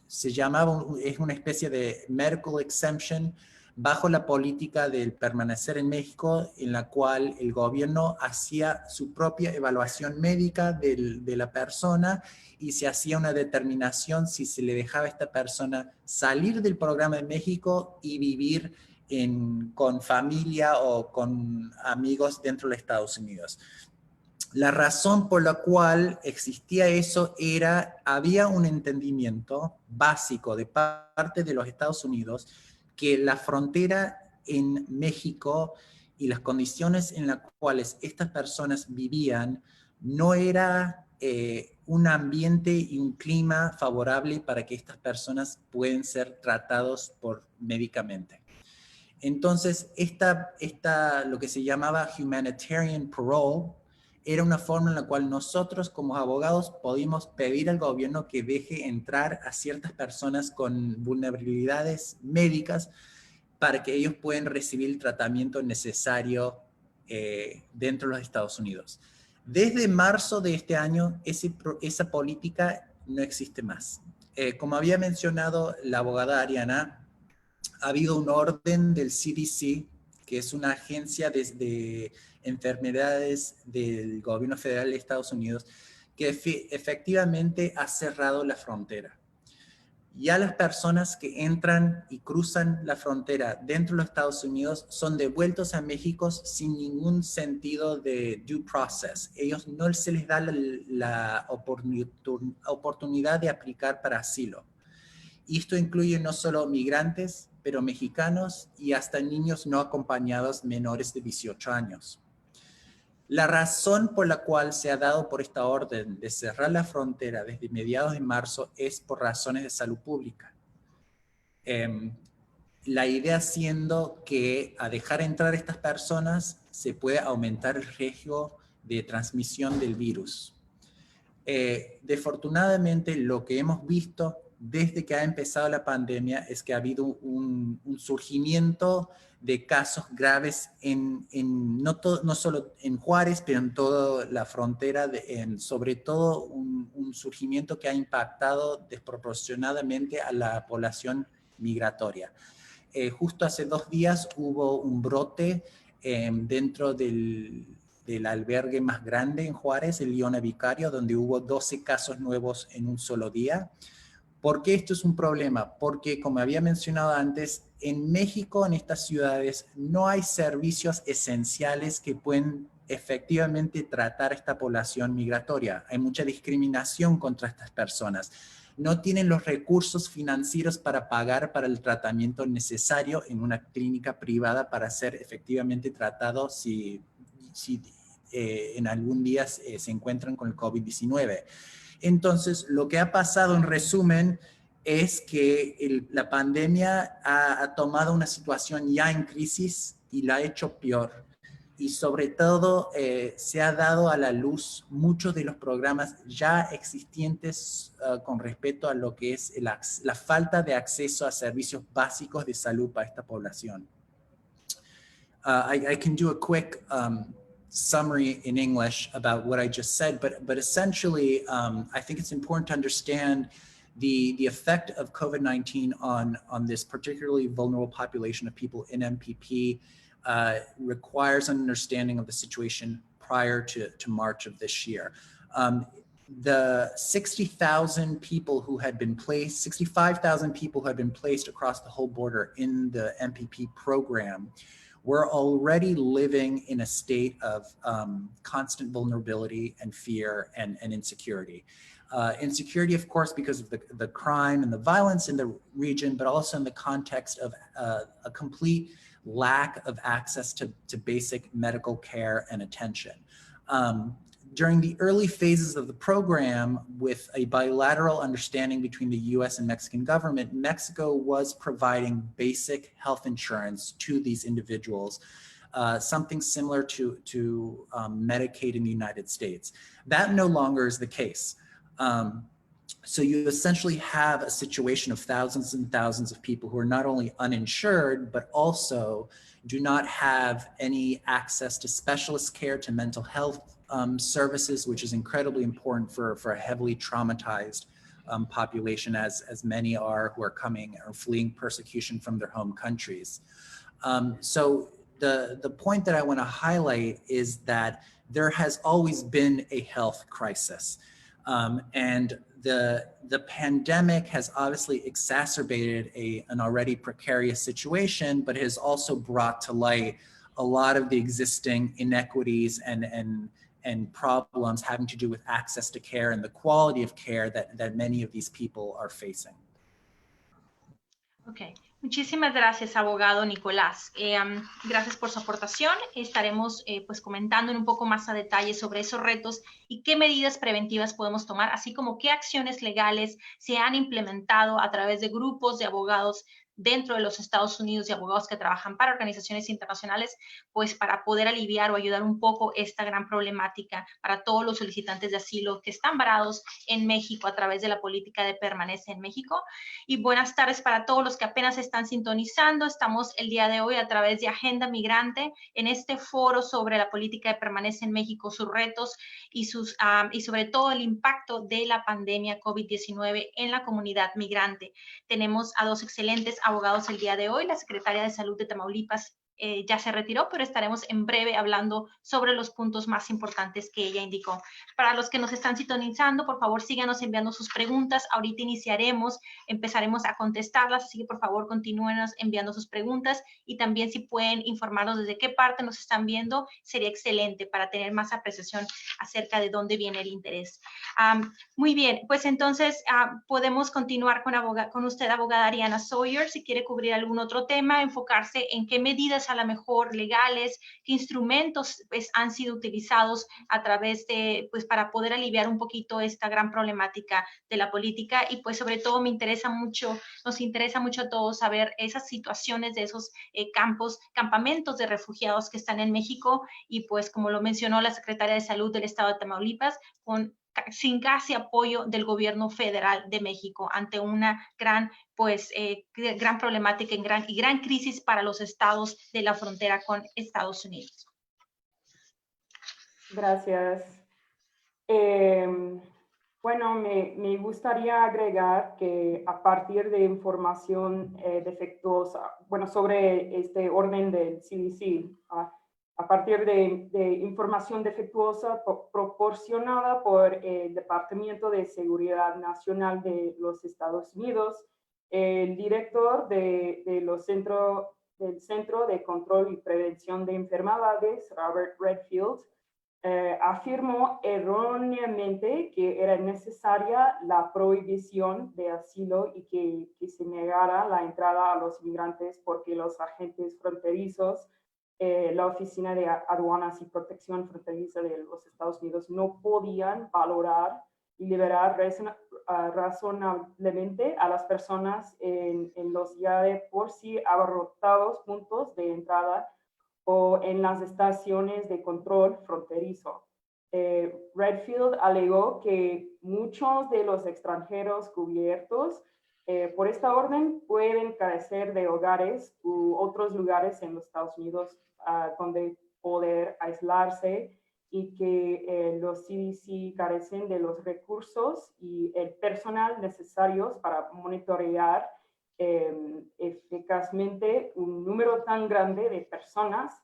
Se llamaba, es una especie de medical exemption bajo la política del permanecer en México, en la cual el gobierno hacía su propia evaluación médica de la persona y se hacía una determinación si se le dejaba a esta persona salir del programa de México y vivir con familia o con amigos dentro de Estados Unidos. La razón por la cual existía eso había un entendimiento básico de parte de los Estados Unidos que la frontera en México y las condiciones en las cuales estas personas vivían no era un ambiente y un clima favorable para que estas personas puedan ser tratados médicamente. Entonces, lo que se llamaba humanitarian parole era una forma en la cual nosotros como abogados podíamos pedir al gobierno que deje entrar a ciertas personas con vulnerabilidades médicas para que ellos puedan recibir el tratamiento necesario dentro de los Estados Unidos. Desde marzo de este año, esa política no existe más. Como había mencionado la abogada Ariana, ha habido un orden del CDC, que es una agencia de enfermedades del gobierno federal de Estados Unidos, que efectivamente ha cerrado la frontera. Ya las personas que entran y cruzan la frontera dentro de los Estados Unidos son devueltos a México sin ningún sentido de due process. Ellos no se les da la oportunidad de aplicar para asilo. Y esto incluye no solo migrantes, pero mexicanos y hasta niños no acompañados menores de 18 años. La razón por la cual se ha dado por esta orden de cerrar la frontera desde mediados de marzo es por razones de salud pública. La idea siendo que a dejar entrar a estas personas se puede aumentar el riesgo de transmisión del virus. Desafortunadamente, lo que hemos visto desde que ha empezado la pandemia es que ha habido un surgimiento de casos graves no solo en Juárez, pero en toda la frontera, sobre todo un surgimiento que ha impactado desproporcionadamente a la población migratoria. Justo hace 2 días hubo un brote dentro del albergue más grande en Juárez, el Liona Vicario, donde hubo 12 casos nuevos en un solo día. ¿Por qué esto es un problema? Porque, como había mencionado antes, en México, en estas ciudades, no hay servicios esenciales que pueden efectivamente tratar a esta población migratoria. Hay mucha discriminación contra estas personas. No tienen los recursos financieros para pagar para el tratamiento necesario en una clínica privada para ser efectivamente tratados si en algún día se encuentran con el COVID-19. Entonces, lo que ha pasado en resumen es que la pandemia ha tomado una situación ya en crisis y la ha hecho peor. Y sobre todo se ha dado a la luz muchos de los programas ya existentes con respecto a lo que es la falta de acceso a servicios básicos de salud para esta población. I can do a quick summary in English about what I just said, but essentially, I think it's important to understand the effect of COVID-19 on this particularly vulnerable population of people in MPP requires an understanding of the situation prior to March of this year. The 60,000 people who had been placed, 65,000 people who had been placed across the whole border in the MPP program were already living in a state of constant vulnerability and fear and insecurity. Insecurity, of course, because of the crime and the violence in the region, but also in the context of a complete lack of access to basic medical care and attention. During the early phases of the program, with a bilateral understanding between the US and Mexican government, Mexico was providing basic health insurance to these individuals, something similar to Medicaid in the United States. That no longer is the case. So you essentially have a situation of thousands and thousands of people who are not only uninsured, but also do not have any access to specialist care, to mental health services, which is incredibly important for a heavily traumatized population, as many are who are coming or fleeing persecution from their home countries. So the point that I want to highlight is that there has always been a health crisis. And the pandemic has obviously exacerbated an already precarious situation, but has also brought to light a lot of the existing inequities and problems having to do with access to care and the quality of care that many of these people are facing. Ok, muchísimas gracias, abogado Nicolás. Gracias por su aportación. Estaremos pues comentando un poco más a detalle sobre esos retos y qué medidas preventivas podemos tomar, así como qué acciones legales se han implementado a través de grupos de abogados dentro de los Estados Unidos y abogados que trabajan para organizaciones internacionales, pues para poder aliviar o ayudar un poco esta gran problemática para todos los solicitantes de asilo que están varados en México a través de la política de permanencia en México. Y buenas tardes para todos los que apenas están sintonizando. Estamos el día de hoy a través de Agenda Migrante en este foro sobre la política de permanencia en México, sus retos y sobre todo el impacto de la pandemia COVID-19 en la comunidad migrante. Tenemos a dos excelentes abogados el día de hoy. La secretaria de Salud de Tamaulipas ya se retiró, pero estaremos en breve hablando sobre los puntos más importantes que ella indicó. Para los que nos están sintonizando, por favor, síganos enviando sus preguntas. Ahorita empezaremos a contestarlas, así que por favor, continúenos enviando sus preguntas y también si pueden informarnos desde qué parte nos están viendo, sería excelente para tener más apreciación acerca de dónde viene el interés. Muy bien, pues entonces podemos continuar con usted, abogada Ariana Sawyer, si quiere cubrir algún otro tema, enfocarse en qué medidas a lo mejor legales, qué instrumentos pues, han sido utilizados a través de, pues para poder aliviar un poquito esta gran problemática de la política y pues sobre todo nos interesa mucho a todos saber esas situaciones de esos campamentos de refugiados que están en México y pues como lo mencionó la secretaria de Salud del Estado de Tamaulipas, con sin casi apoyo del gobierno federal de México ante una gran, gran problemática y gran crisis para los estados de la frontera con Estados Unidos. Gracias. Bueno, me gustaría agregar que a partir de información defectuosa, bueno, sobre este orden del CDC, a partir de información defectuosa proporcionada por el Departamento de Seguridad Nacional de los Estados Unidos, el director del Centro de Control y Prevención de Enfermedades, Robert Redfield, afirmó erróneamente que era necesaria la prohibición de asilo y que se negara la entrada a los inmigrantes porque los agentes fronterizos, la Oficina de Aduanas y Protección Fronteriza de los Estados Unidos, no podían valorar y liberar razonablemente a las personas en los ya de por sí abarrotados puntos de entrada o en las estaciones de control fronterizo. Redfield alegó que muchos de los extranjeros cubiertos por esta orden pueden carecer de hogares u otros lugares en los Estados Unidos donde poder aislarse y que los CDC carecen de los recursos y el personal necesarios para monitorear eficazmente un número tan grande de personas,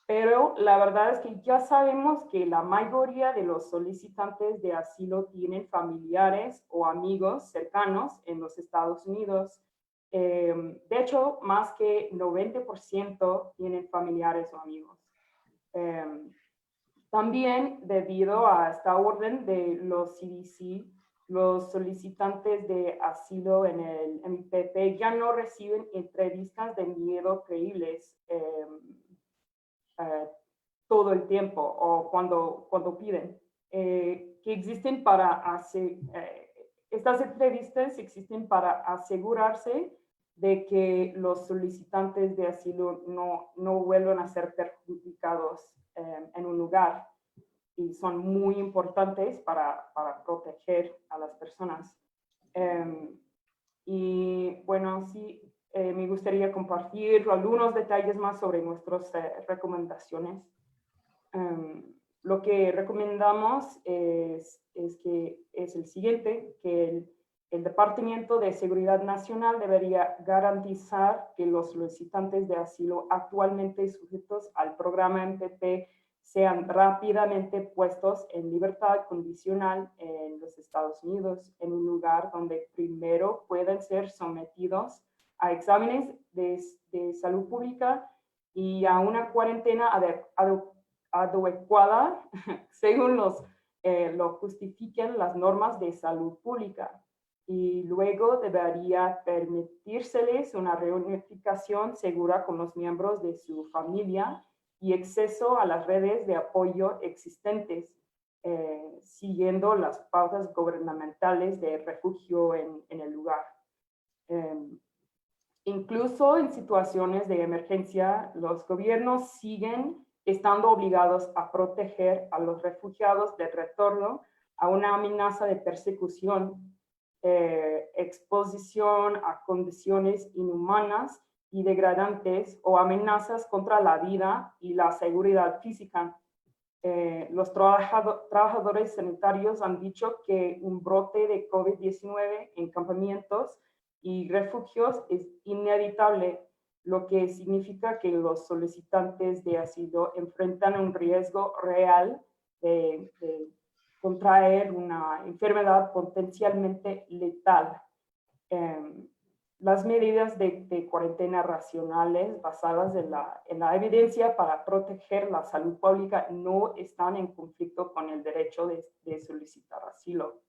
pero la verdad es que ya sabemos que la mayoría de los solicitantes de asilo tienen familiares o amigos cercanos en los Estados Unidos. De hecho, más que 90% tienen familiares o amigos. También, debido a esta orden de los CDC, los solicitantes de asilo en el MPP ya no reciben entrevistas de miedo creíbles todo el tiempo o cuando piden. Estas entrevistas existen para asegurarse de que los solicitantes de asilo no vuelvan a ser perjudicados en un lugar, y son muy importantes para proteger a las personas. Y bueno, sí, me gustaría compartir algunos detalles más sobre nuestras recomendaciones. Lo que recomendamos es el siguiente, que el Departamento de Seguridad Nacional debería garantizar que los solicitantes de asilo actualmente sujetos al programa MPP sean rápidamente puestos en libertad condicional en los Estados Unidos, en un lugar donde primero puedan ser sometidos a exámenes de salud pública y a una cuarentena adecuada según lo justifiquen las normas de salud pública. Y luego debería permitírseles una reunificación segura con los miembros de su familia y acceso a las redes de apoyo existentes, siguiendo las pautas gubernamentales de refugio en el lugar. Incluso en situaciones de emergencia, los gobiernos siguen estando obligados a proteger a los refugiados del retorno a una amenaza de persecución, exposición a condiciones inhumanas y degradantes o amenazas contra la vida y la seguridad física. Los trabajadores sanitarios han dicho que un brote de COVID-19 en campamentos y refugios es inevitable, lo que significa que los solicitantes de asilo enfrentan un riesgo real de contraer una enfermedad potencialmente letal. Las medidas de cuarentena racionales basadas en la evidencia para proteger la salud pública no están en conflicto con el derecho de solicitar asilo.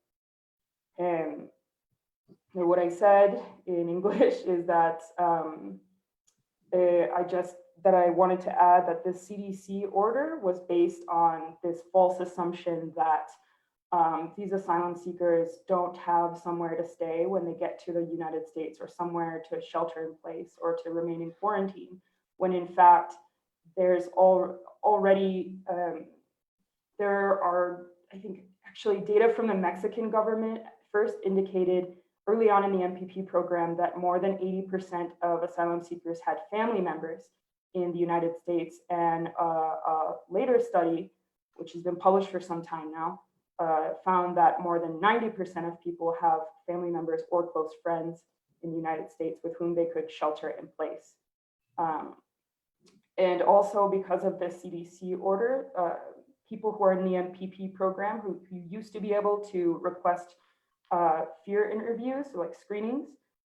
What I said in English is that I wanted to add that the CDC order was based on this false assumption that these asylum seekers don't have somewhere to stay when they get to the United States, or somewhere to shelter in place or to remain in quarantine, when in fact there's already, there are, I think, Actually, data from the Mexican government first indicated early on in the MPP program that more than 80% of asylum seekers had family members in the United States. And a later study, which has been published for some time now, found that more than 90% of people have family members or close friends in the United States with whom they could shelter in place. And also because of the CDC order, people who are in the MPP program who used to be able to request fear interviews, so like screenings,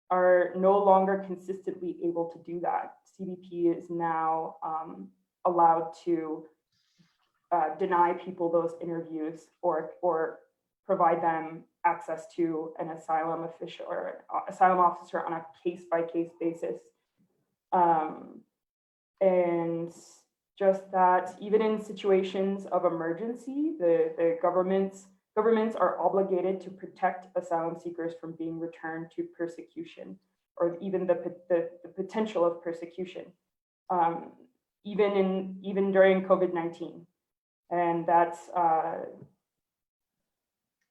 are no longer consistently able to do that. CBP is now allowed to deny people those interviews or provide them access to an asylum official or asylum officer on a case-by-case basis. And just that even in situations of emergency, the governments are obligated to protect asylum seekers from being returned to persecution or even the potential of persecution, even during COVID-19. And that's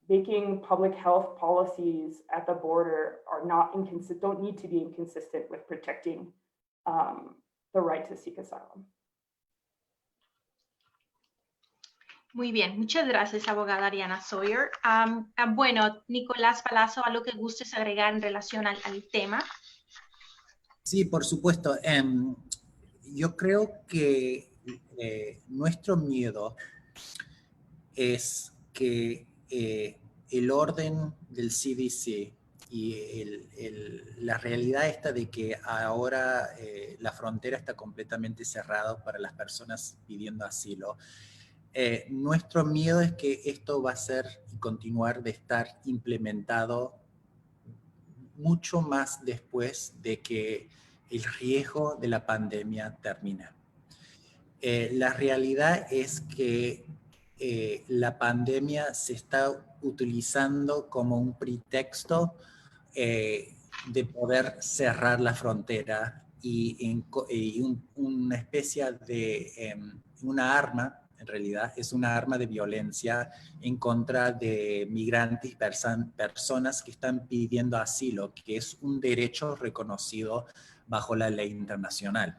making public health policies at the border are not inconsistent, don't need to be inconsistent with protecting the right to seek asylum. Muy bien, muchas gracias, abogada Ariana Sawyer. Bueno, Nicolás Palazzo, ¿algo que gustes agregar en relación al tema? Sí, por supuesto. Yo creo que nuestro miedo es que el orden del CDC y la realidad esta de que ahora la frontera está completamente cerrada para las personas pidiendo asilo. Nuestro miedo es que esto va a ser y continuar de estar implementado mucho más después de que el riesgo de la pandemia termine. La realidad es que la pandemia se está utilizando como un pretexto de poder cerrar la frontera y una especie de una arma. En realidad es una arma de violencia en contra de migrantes y personas que están pidiendo asilo, que es un derecho reconocido bajo la ley internacional.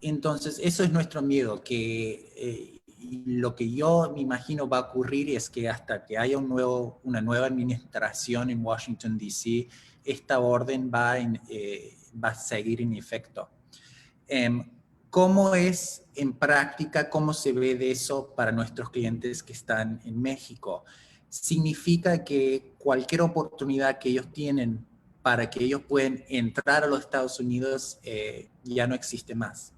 Entonces, eso es nuestro miedo, que lo que yo me imagino va a ocurrir es que hasta que haya una nueva administración en Washington, D.C., esta orden va a seguir en efecto. ¿Cómo es en práctica, cómo se ve de eso para nuestros clientes que están en México? Significa que cualquier oportunidad que ellos tienen para que ellos puedan entrar a los Estados Unidos ya no existe más.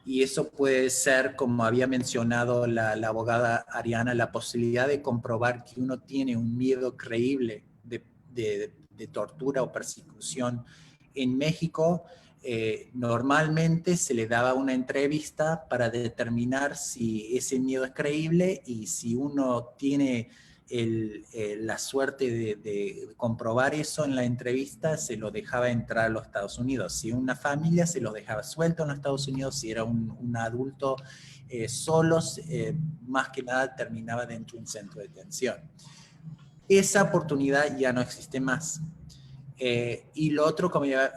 Y eso puede ser, como había mencionado la abogada Ariana, la posibilidad de comprobar que uno tiene un miedo creíble de tortura o persecución. En México, normalmente se le daba una entrevista para determinar si ese miedo es creíble y si uno tiene la suerte de comprobar eso en la entrevista, se lo dejaba entrar a los Estados Unidos. Si una familia se lo dejaba suelto en los Estados Unidos, si era un adulto solos, más que nada terminaba dentro de un centro de detención. Esa oportunidad ya no existe más. Y lo otro,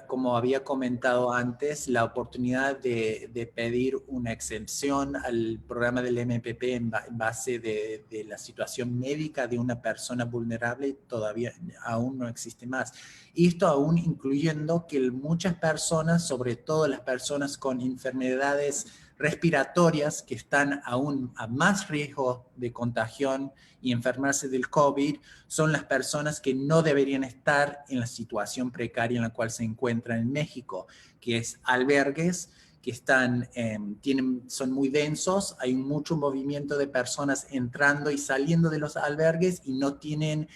como había comentado antes, la oportunidad de pedir una exención al programa del MPP en base de la situación médica de una persona vulnerable todavía aún no existe más. Y esto aún incluyendo que muchas personas, sobre todo las personas con enfermedades respiratorias que están aún a más riesgo de contagión y enfermarse del COVID, son las personas que no deberían estar en la situación precaria en la cual se encuentran en México, que es albergues que son muy densos, hay mucho movimiento de personas entrando y saliendo de los albergues y no tienen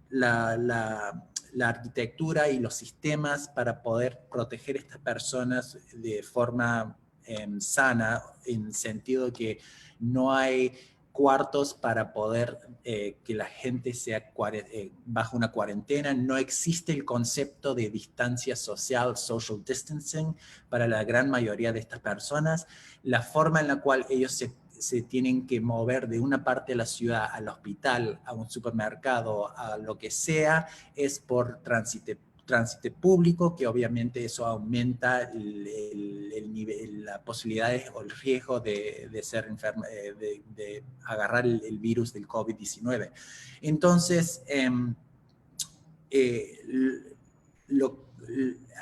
la arquitectura y los sistemas para poder proteger a estas personas de forma sana, en sentido que no hay cuartos para poder que la gente sea bajo una cuarentena. No existe el concepto de distancia social, social distancing, para la gran mayoría de estas personas. La forma en la cual ellos se tienen que mover de una parte de la ciudad al hospital, a un supermercado, a lo que sea, es por tránsito público, que obviamente eso aumenta el nivel, las posibilidades o el riesgo de ser enfermo, de agarrar el virus del COVID-19. Entonces,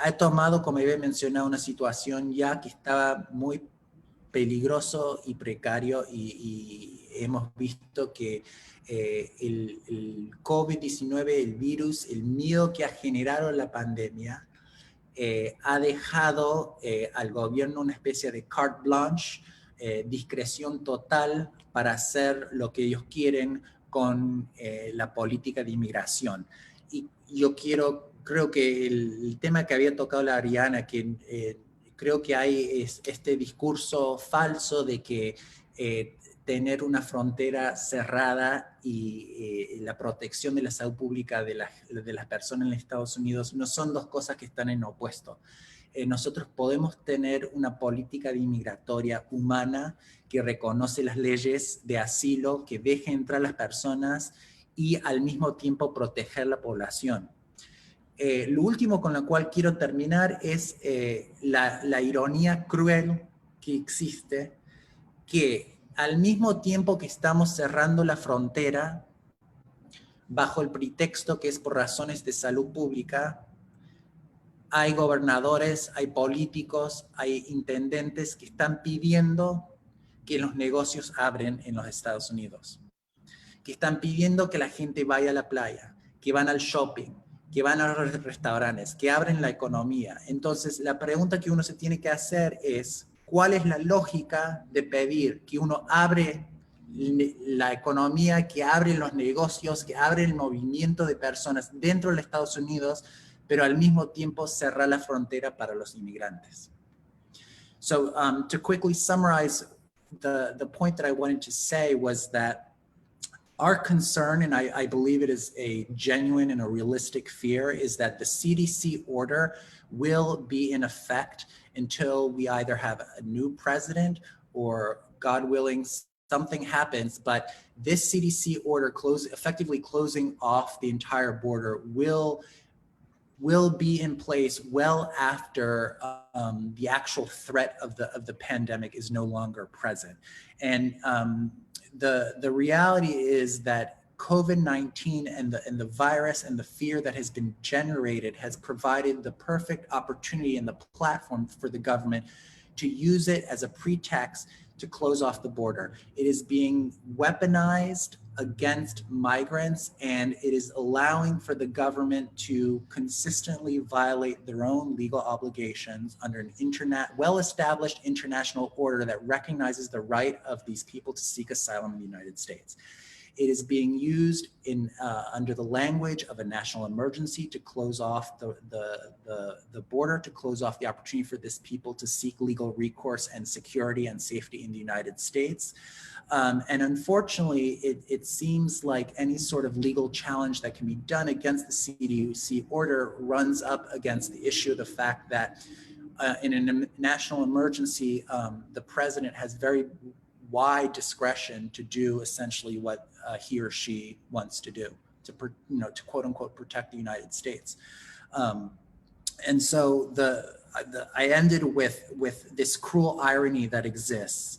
ha tomado, como había mencionado, una situación ya que estaba muy peligroso y precario, y hemos visto que el COVID-19, el virus, el miedo que ha generado la pandemia, ha dejado al gobierno una especie de carte blanche, discreción total para hacer lo que ellos quieren con la política de inmigración. Y yo creo que el tema que había tocado la Ariana, que creo que hay este discurso falso de que tener una frontera cerrada y la protección de la salud pública de las personas en Estados Unidos no son dos cosas que están en opuesto. Nosotros podemos tener una política de inmigratoria humana que reconoce las leyes de asilo, que deje entrar a las personas y al mismo tiempo proteger la población. Lo último con lo cual quiero terminar es la ironía cruel que existe, que al mismo tiempo que estamos cerrando la frontera bajo el pretexto que es por razones de salud pública, hay gobernadores, hay políticos, hay intendentes que están pidiendo que los negocios abren en los Estados Unidos, que están pidiendo que la gente vaya a la playa, que van al shopping, que van a los restaurantes, que abren la economía. Entonces, la pregunta que uno se tiene que hacer es, ¿cuál es la lógica de pedir que uno abre la economía, que abre los negocios, que abre el movimiento de personas dentro de los Estados Unidos, pero al mismo tiempo cerrar la frontera para los inmigrantes? So, to quickly summarize, the point that I wanted to say was that our concern, and I believe it is a genuine and a realistic fear, is that the CDC order will be in effect until we either have a new president or, God willing, something happens. But this CDC order effectively closing off the entire border will be in place well after the actual threat of the pandemic is no longer present. And the reality is that COVID-19 and the virus and the fear that has been generated has provided the perfect opportunity and the platform for the government to use it as a pretext to close off the border. It is being weaponized against migrants, and it is allowing for the government to consistently violate their own legal obligations under an well-established international order that recognizes the right of these people to seek asylum in the United States. It is being used under the language of a national emergency to close off the border, to close off the opportunity for this people to seek legal recourse and security and safety in the United States. And unfortunately, it seems like any sort of legal challenge that can be done against the CDC order runs up against the issue of the fact that in a national emergency, the president has very wide discretion to do essentially what he or she wants to do, to quote unquote protect the United States. And so I ended with this cruel irony that exists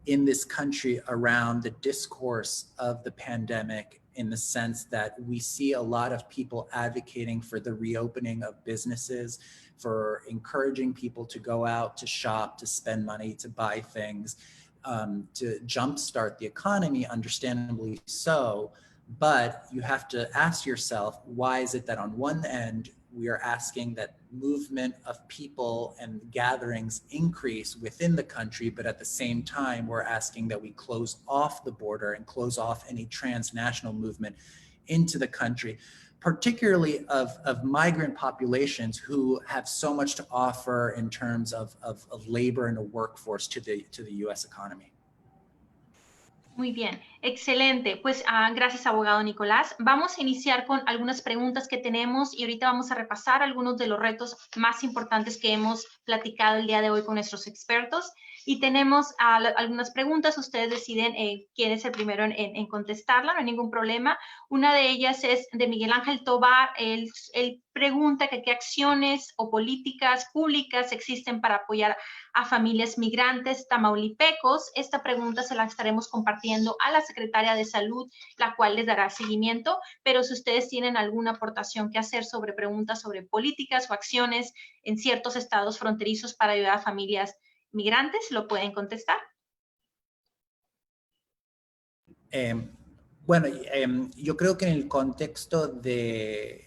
in this country around the discourse of the pandemic, in the sense that we see a lot of people advocating for the reopening of businesses, for encouraging people to go out, to shop, to spend money, to buy things, to jumpstart the economy, understandably so. But you have to ask yourself, why is it that on one end, we are asking that movement of people and gatherings increase within the country, but at the same time, we're asking that we close off the border and close off any transnational movement into the country, particularly of migrant populations who have so much to offer in terms of labor and a workforce to the U.S. economy. Muy bien. Excelente, pues gracias abogado Nicolás. Vamos a iniciar con algunas preguntas que tenemos y ahorita vamos a repasar algunos de los retos más importantes que hemos platicado el día de hoy con nuestros expertos. Y tenemos algunas preguntas, ustedes deciden quién es el primero en contestarla, no hay ningún problema. Una de ellas es de Miguel Ángel Tobar, él pregunta que qué acciones o políticas públicas existen para apoyar a familias migrantes tamaulipecos. Esta pregunta se la estaremos compartiendo a la Secretaria de Salud, la cual les dará seguimiento, pero si ustedes tienen alguna aportación que hacer sobre preguntas sobre políticas o acciones en ciertos estados fronterizos para ayudar a familias migrantes, lo pueden contestar. Bueno, yo creo que en el contexto de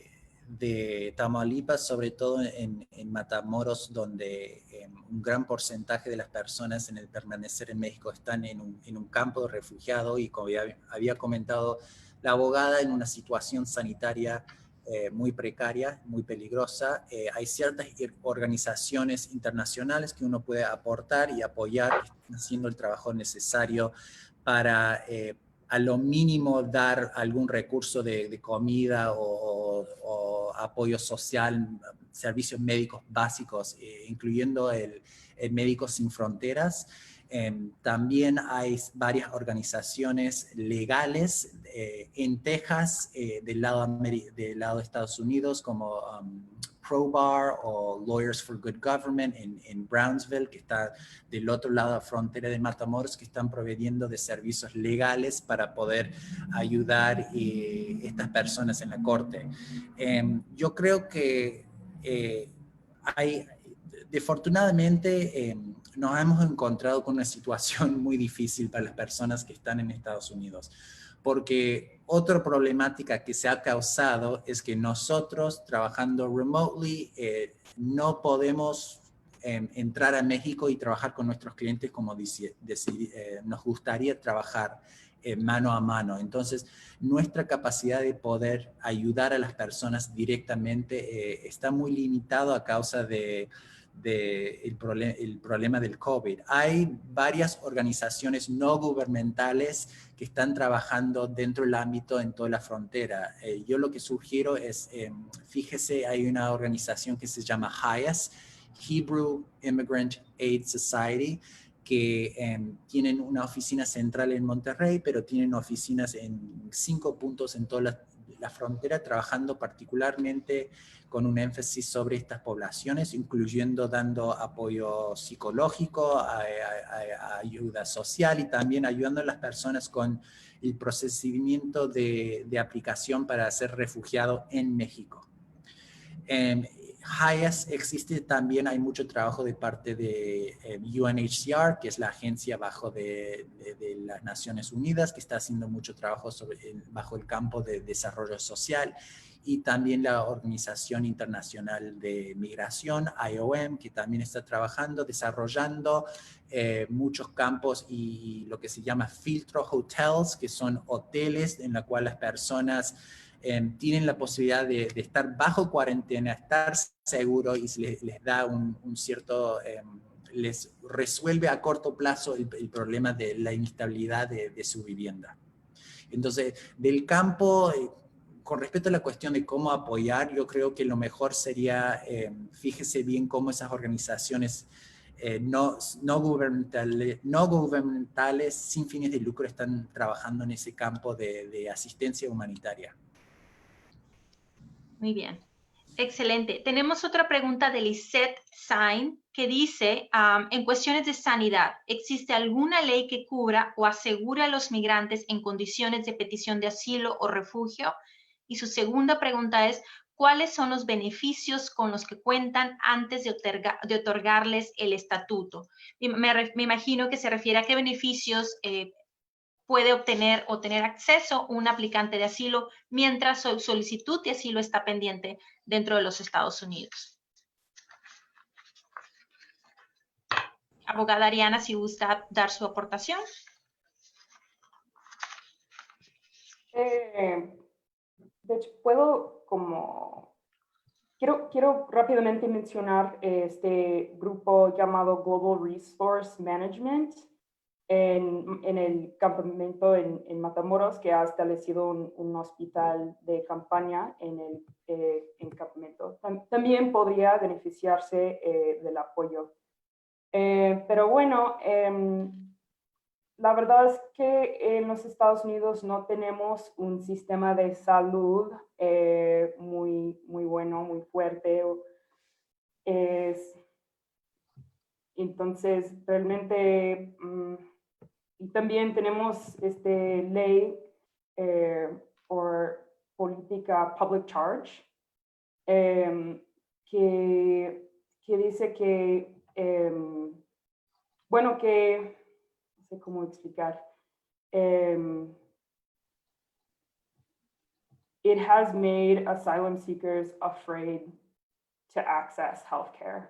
Tamaulipas, sobre todo en Matamoros, donde un gran porcentaje de las personas en el permanecer en México están en un campo de refugiado y como había comentado la abogada, en una situación sanitaria muy precaria, muy peligrosa. Hay ciertas organizaciones internacionales que uno puede aportar y apoyar, que están haciendo el trabajo necesario para a lo mínimo dar algún recurso de comida o apoyo social, servicios médicos básicos, incluyendo el Médicos Sin Fronteras. También hay varias organizaciones legales en Texas, del lado de Estados Unidos, como ProBar o Lawyers for Good Government en Brownsville, que está del otro lado de la frontera de Matamoros, que están proveyendo de servicios legales para poder ayudar a estas personas en la corte. Yo creo que desafortunadamente nos hemos encontrado con una situación muy difícil para las personas que están en Estados Unidos, porque otra problemática que se ha causado es que nosotros trabajando remotely no podemos entrar a México y trabajar con nuestros clientes como nos gustaría trabajar mano a mano. Entonces, nuestra capacidad de poder ayudar a las personas directamente está muy limitado a causa el problema del COVID. Hay varias organizaciones no gubernamentales que están trabajando dentro del ámbito en toda la frontera. Yo lo que sugiero es, fíjese, hay una organización que se llama HIAS, Hebrew Immigrant Aid Society, que tienen una oficina central en Monterrey, pero tienen oficinas en 5 puntos en toda la frontera, trabajando particularmente con un énfasis sobre estas poblaciones, incluyendo dando apoyo psicológico, ayuda social y también ayudando a las personas con el procedimiento de aplicación para ser refugiado en México. HIAS existe también, hay mucho trabajo de parte de UNHCR, que es la agencia de las Naciones Unidas, que está haciendo mucho trabajo bajo el campo de desarrollo social, y también la Organización Internacional de Migración, IOM, que también está trabajando, desarrollando muchos campos y lo que se llama filtro hotels, que son hoteles en los cuales las personas tienen la posibilidad de estar bajo cuarentena, estar seguro y les da un cierto, les resuelve a corto plazo el problema de la inestabilidad de su vivienda. Entonces, del campo, con respecto a la cuestión de cómo apoyar, yo creo que lo mejor sería, fíjese bien cómo esas organizaciones no gubernamentales sin fines de lucro están trabajando en ese campo de asistencia humanitaria. Muy bien, excelente. Tenemos otra pregunta de Lisette Sain que dice, en cuestiones de sanidad, ¿existe alguna ley que cubra o asegure a los migrantes en condiciones de petición de asilo o refugio? Y su segunda pregunta es, ¿cuáles son los beneficios con los que cuentan antes de otorgarles el estatuto? Me imagino que se refiere a qué beneficios puede obtener o tener acceso un aplicante de asilo mientras su solicitud de asilo está pendiente dentro de los Estados Unidos. Abogada Ariana, si gusta dar su aportación. De hecho, quiero rápidamente mencionar este grupo llamado Global Resource Management. en el campamento en Matamoros, que ha establecido un hospital de campaña en el campamento. También podría beneficiarse del apoyo. Pero bueno, la verdad es que en los Estados Unidos no tenemos un sistema de salud muy bueno, muy fuerte. Entonces, realmente, y también tenemos ley por política public charge, que dice que, bueno, que, no sé cómo explicar, it has made asylum seekers afraid to access healthcare.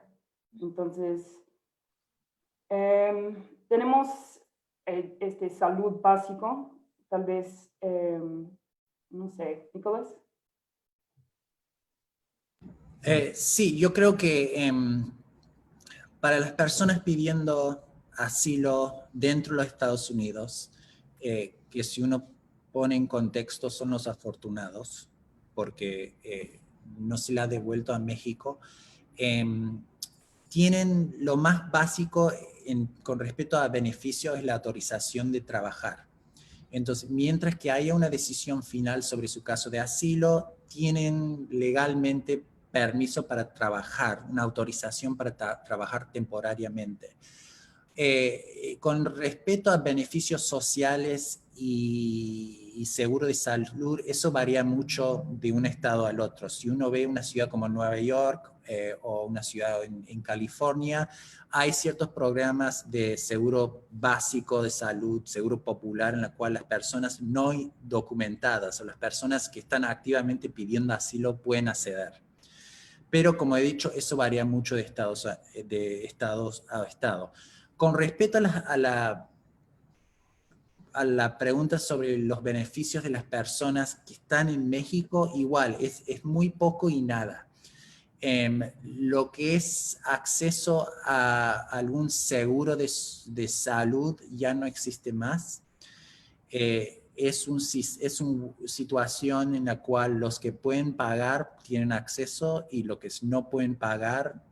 Entonces, tenemos salud básico, tal vez, no sé, Nicolás. Sí, yo creo que para las personas pidiendo asilo dentro de los Estados Unidos, que si uno pone en contexto son los afortunados, porque no se le ha devuelto a México, tienen lo más básico con respecto a beneficios es la autorización de trabajar. Entonces, mientras que haya una decisión final sobre su caso de asilo, tienen legalmente permiso para trabajar, una autorización para trabajar temporariamente. Con respecto a beneficios sociales y seguro de salud, eso varía mucho de un estado al otro. Si uno ve una ciudad como Nueva York o una ciudad en California, hay ciertos programas de seguro básico de salud, seguro popular, en la cual las personas no documentadas o las personas que están activamente pidiendo asilo pueden acceder. Pero como he dicho, eso varía mucho de estados a estado. Con respecto a la pregunta sobre los beneficios de las personas que están en México, igual, es muy poco y nada. Lo que es acceso a algún seguro de salud ya no existe más. Es una situación en la cual los que pueden pagar tienen acceso y los que no pueden pagar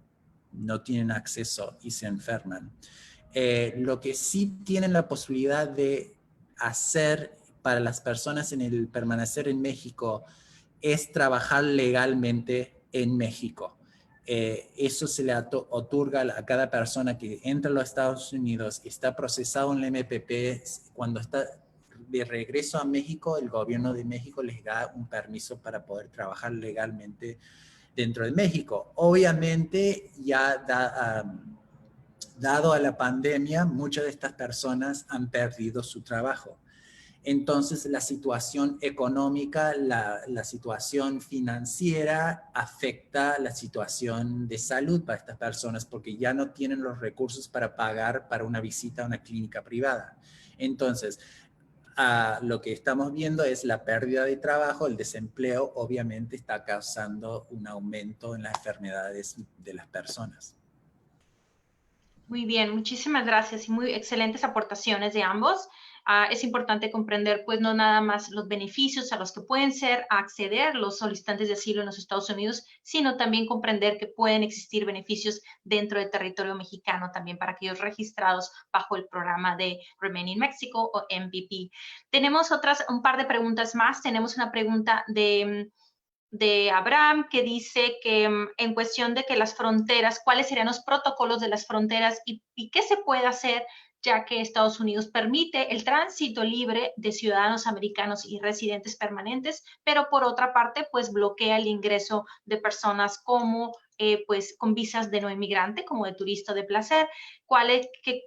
no tienen acceso y se enferman. Lo que sí tienen la posibilidad de hacer para las personas en el permanecer en México es trabajar legalmente en México. Eso se le otorga a cada persona que entra a los Estados Unidos y está procesado en la MPP. Cuando está de regreso a México, el gobierno de México les da un permiso para poder trabajar legalmente dentro de México. Obviamente, ya dado a la pandemia, muchas de estas personas han perdido su trabajo. Entonces, la situación económica, la situación financiera afecta la situación de salud para estas personas porque ya no tienen los recursos para pagar para una visita a una clínica privada. Entonces, lo que estamos viendo es la pérdida de trabajo, el desempleo, obviamente está causando un aumento en las enfermedades de las personas. Muy bien, muchísimas gracias y muy excelentes aportaciones de ambos. Es importante comprender, pues, no nada más los beneficios a los que pueden acceder los solicitantes de asilo en los Estados Unidos, sino también comprender que pueden existir beneficios dentro del territorio mexicano también para aquellos registrados bajo el programa de Remain in Mexico o MVP. Tenemos un par de preguntas más. Tenemos una pregunta de Abraham, que dice que en cuestión de que las fronteras, ¿cuáles serían los protocolos de las fronteras y qué se puede hacer, ya que Estados Unidos permite el tránsito libre de ciudadanos americanos y residentes permanentes, pero por otra parte, pues bloquea el ingreso de personas como, pues, con visas de no inmigrante, como de turista de placer?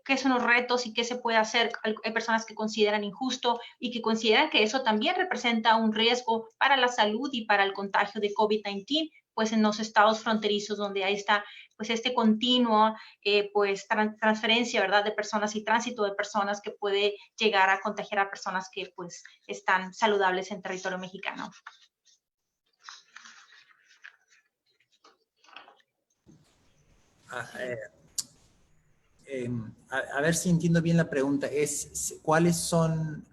¿Qué son los retos y qué se puede hacer? Hay personas que consideran injusto y que consideran que eso también representa un riesgo para la salud y para el contagio de COVID-19, pues en los estados fronterizos donde ahí está, pues este continuo, pues transferencia, ¿verdad?, de personas y tránsito de personas que puede llegar a contagiar a personas que pues están saludables en territorio mexicano. a ver si entiendo bien la pregunta, es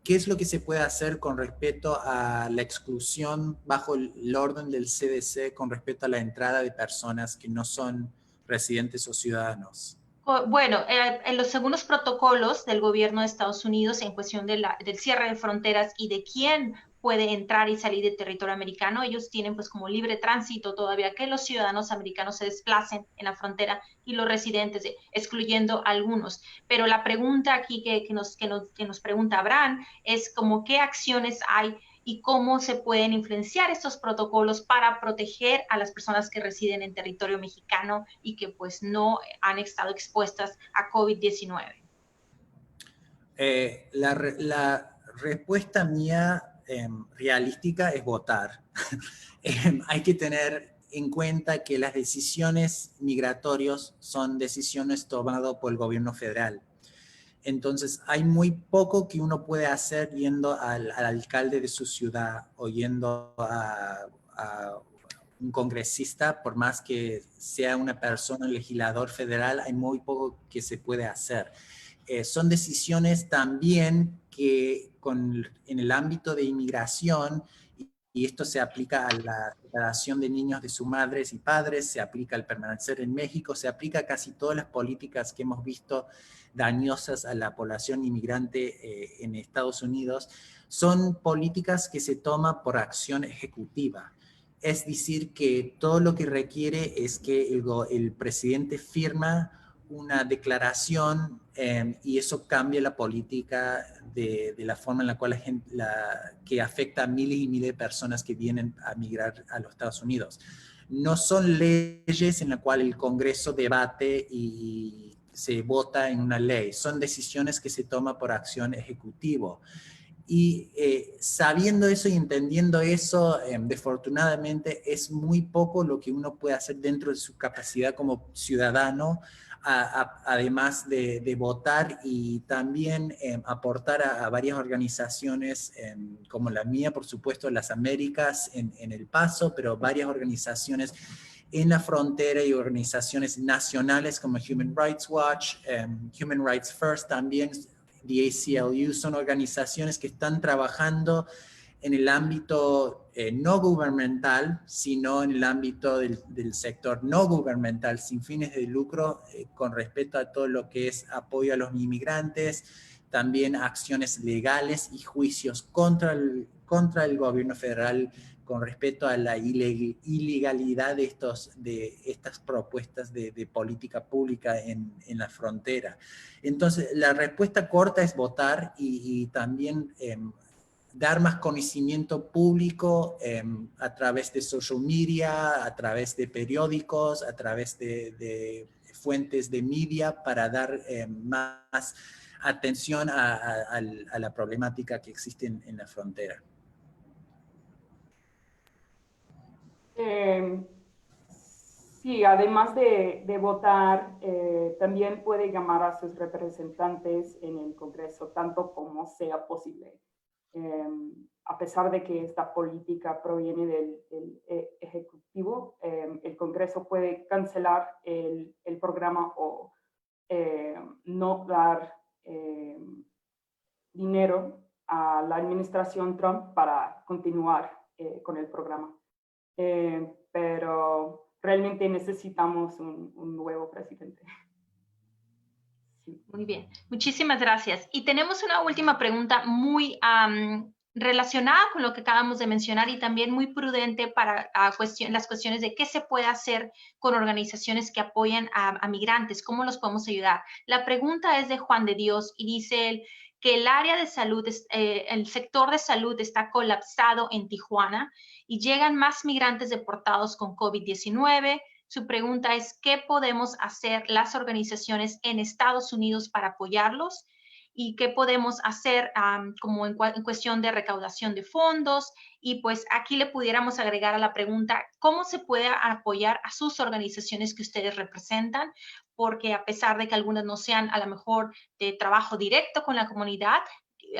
¿qué es lo que se puede hacer con respecto a la exclusión bajo el orden del CDC con respecto a la entrada de personas que no son residentes o ciudadanos? Bueno, en los segundos protocolos del gobierno de Estados Unidos en cuestión del cierre de fronteras y de quién puede entrar y salir del territorio americano, ellos tienen pues como libre tránsito todavía que los ciudadanos americanos se desplacen en la frontera y los residentes, excluyendo algunos. Pero la pregunta aquí que nos pregunta Abraham es como qué acciones hay y cómo se pueden influenciar estos protocolos para proteger a las personas que residen en territorio mexicano y que pues no han estado expuestas a COVID-19. La respuesta mía realística es votar. Hay que tener en cuenta que las decisiones migratorias son decisiones tomadas por el gobierno federal. Entonces, hay muy poco que uno puede hacer yendo al alcalde de su ciudad o yendo a un congresista, por más que sea una persona, un legislador federal, hay muy poco que se puede hacer. Son decisiones también que en el ámbito de inmigración, y esto se aplica a la separación de niños de sus madres y padres, se aplica al permanecer en México, se aplica a casi todas las políticas que hemos visto dañosas a la población inmigrante en Estados Unidos, son políticas que se toman por acción ejecutiva. Es decir, que todo lo que requiere es que el presidente firma una declaración y eso cambia la política de la forma en la cual que afecta a miles y miles de personas que vienen a migrar a los Estados Unidos. No son leyes en las cuales el Congreso debate y se vota en una ley, son decisiones que se toman por acción ejecutiva. Y sabiendo eso y entendiendo eso, desafortunadamente es muy poco lo que uno puede hacer dentro de su capacidad como ciudadano, además de votar y también aportar a varias organizaciones como la mía, por supuesto, las Américas en El Paso, pero varias organizaciones en la frontera y organizaciones nacionales como Human Rights Watch, Human Rights First también, the ACLU, son organizaciones que están trabajando en el ámbito no gubernamental, sino en el ámbito del sector no gubernamental, sin fines de lucro, con respecto a todo lo que es apoyo a los inmigrantes, también acciones legales y juicios contra el gobierno federal con respecto a la ilegalidad de estas propuestas de política pública en la frontera. Entonces, la respuesta corta es votar y también dar más conocimiento público a través de social media, a través de periódicos, a través de fuentes de media para dar más atención a la problemática que existe en la frontera. Sí, además de votar, también puede llamar a sus representantes en el Congreso tanto como sea posible. A pesar de que esta política proviene del Ejecutivo, el Congreso puede cancelar el programa o no dar dinero a la administración Trump para continuar con el programa. Pero realmente necesitamos un nuevo presidente. Sí. Muy bien, muchísimas gracias. Y tenemos una última pregunta muy relacionada con lo que acabamos de mencionar y también muy prudente para las cuestiones de qué se puede hacer con organizaciones que apoyan a migrantes, cómo los podemos ayudar. La pregunta es de Juan de Dios y dice él que el área de salud, el sector de salud está colapsado en Tijuana y llegan más migrantes deportados con COVID-19. Su pregunta es, ¿qué podemos hacer las organizaciones en Estados Unidos para apoyarlos? ¿Y qué podemos hacer como en cuestión de recaudación de fondos? Y pues aquí le pudiéramos agregar a la pregunta, ¿cómo se puede apoyar a sus organizaciones que ustedes representan? Porque a pesar de que algunas no sean a lo mejor de trabajo directo con la comunidad,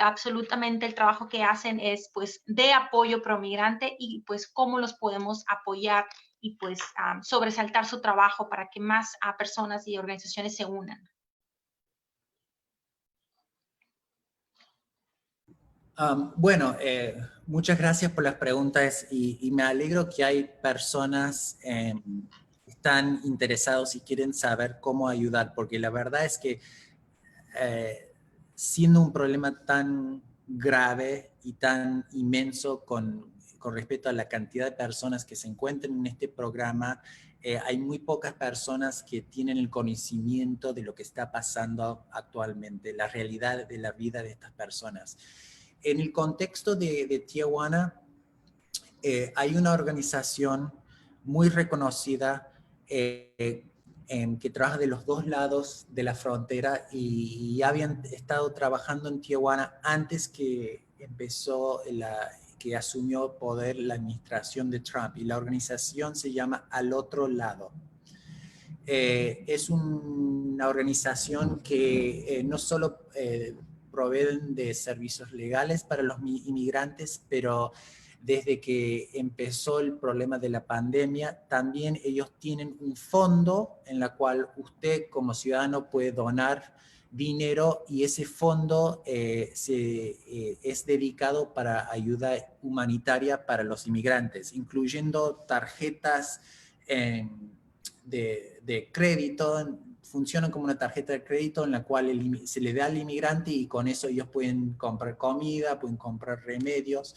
absolutamente el trabajo que hacen es pues de apoyo pro migrante y pues cómo los podemos apoyar y pues sobresaltar su trabajo para que más personas y organizaciones se unan. Bueno, muchas gracias por las preguntas y me alegro que hay personas que están interesados y quieren saber cómo ayudar, porque la verdad es que siendo un problema tan grave y tan inmenso con respecto a la cantidad de personas que se encuentran en este programa, hay muy pocas personas que tienen el conocimiento de lo que está pasando actualmente, la realidad de la vida de estas personas. En el contexto de Tijuana, hay una organización muy reconocida que trabaja de los dos lados de la frontera y habían estado trabajando en Tijuana antes que que asumió poder la administración de Trump, y la organización se llama Al Otro Lado. Es una organización que no solo proveen de servicios legales para los inmigrantes, pero desde que empezó el problema de la pandemia, también ellos tienen un fondo en el cual usted como ciudadano puede donar dinero, y ese fondo es dedicado para ayuda humanitaria para los inmigrantes, incluyendo tarjetas de crédito. Funcionan como una tarjeta de crédito en la cual se le da al inmigrante y con eso ellos pueden comprar comida, pueden comprar remedios.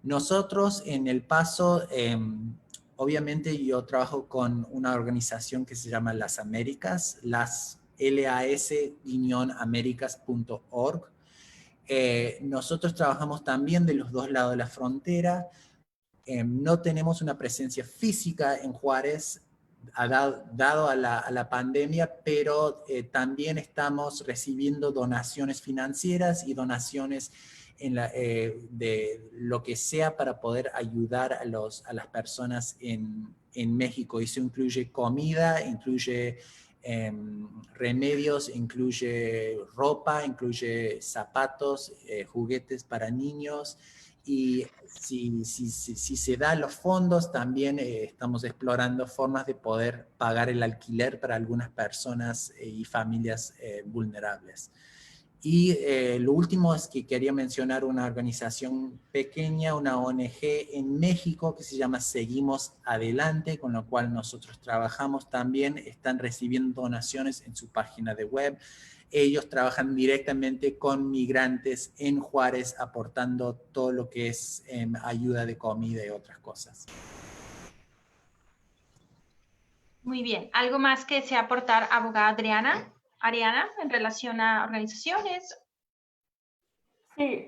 Nosotros en El Paso, obviamente yo trabajo con una organización que se llama Las Américas, las.américas.org. Nosotros trabajamos también de los dos lados de la frontera. No tenemos una presencia física en Juárez, dado a la pandemia, pero también estamos recibiendo donaciones financieras y donaciones de lo que sea para poder ayudar a las personas en México. Eso incluye comida, incluye remedios, incluye ropa, incluye zapatos, juguetes para niños. Y si se dan los fondos, también estamos explorando formas de poder pagar el alquiler para algunas personas y familias vulnerables. Y lo último es que quería mencionar una organización pequeña, una ONG en México que se llama Seguimos Adelante, con la cual nosotros trabajamos también. Están recibiendo donaciones en su página de web. Ellos trabajan directamente con migrantes en Juárez, aportando todo lo que es ayuda de comida y otras cosas. Muy bien. ¿Algo más que desea aportar, abogada Ariana, en relación a organizaciones? Sí,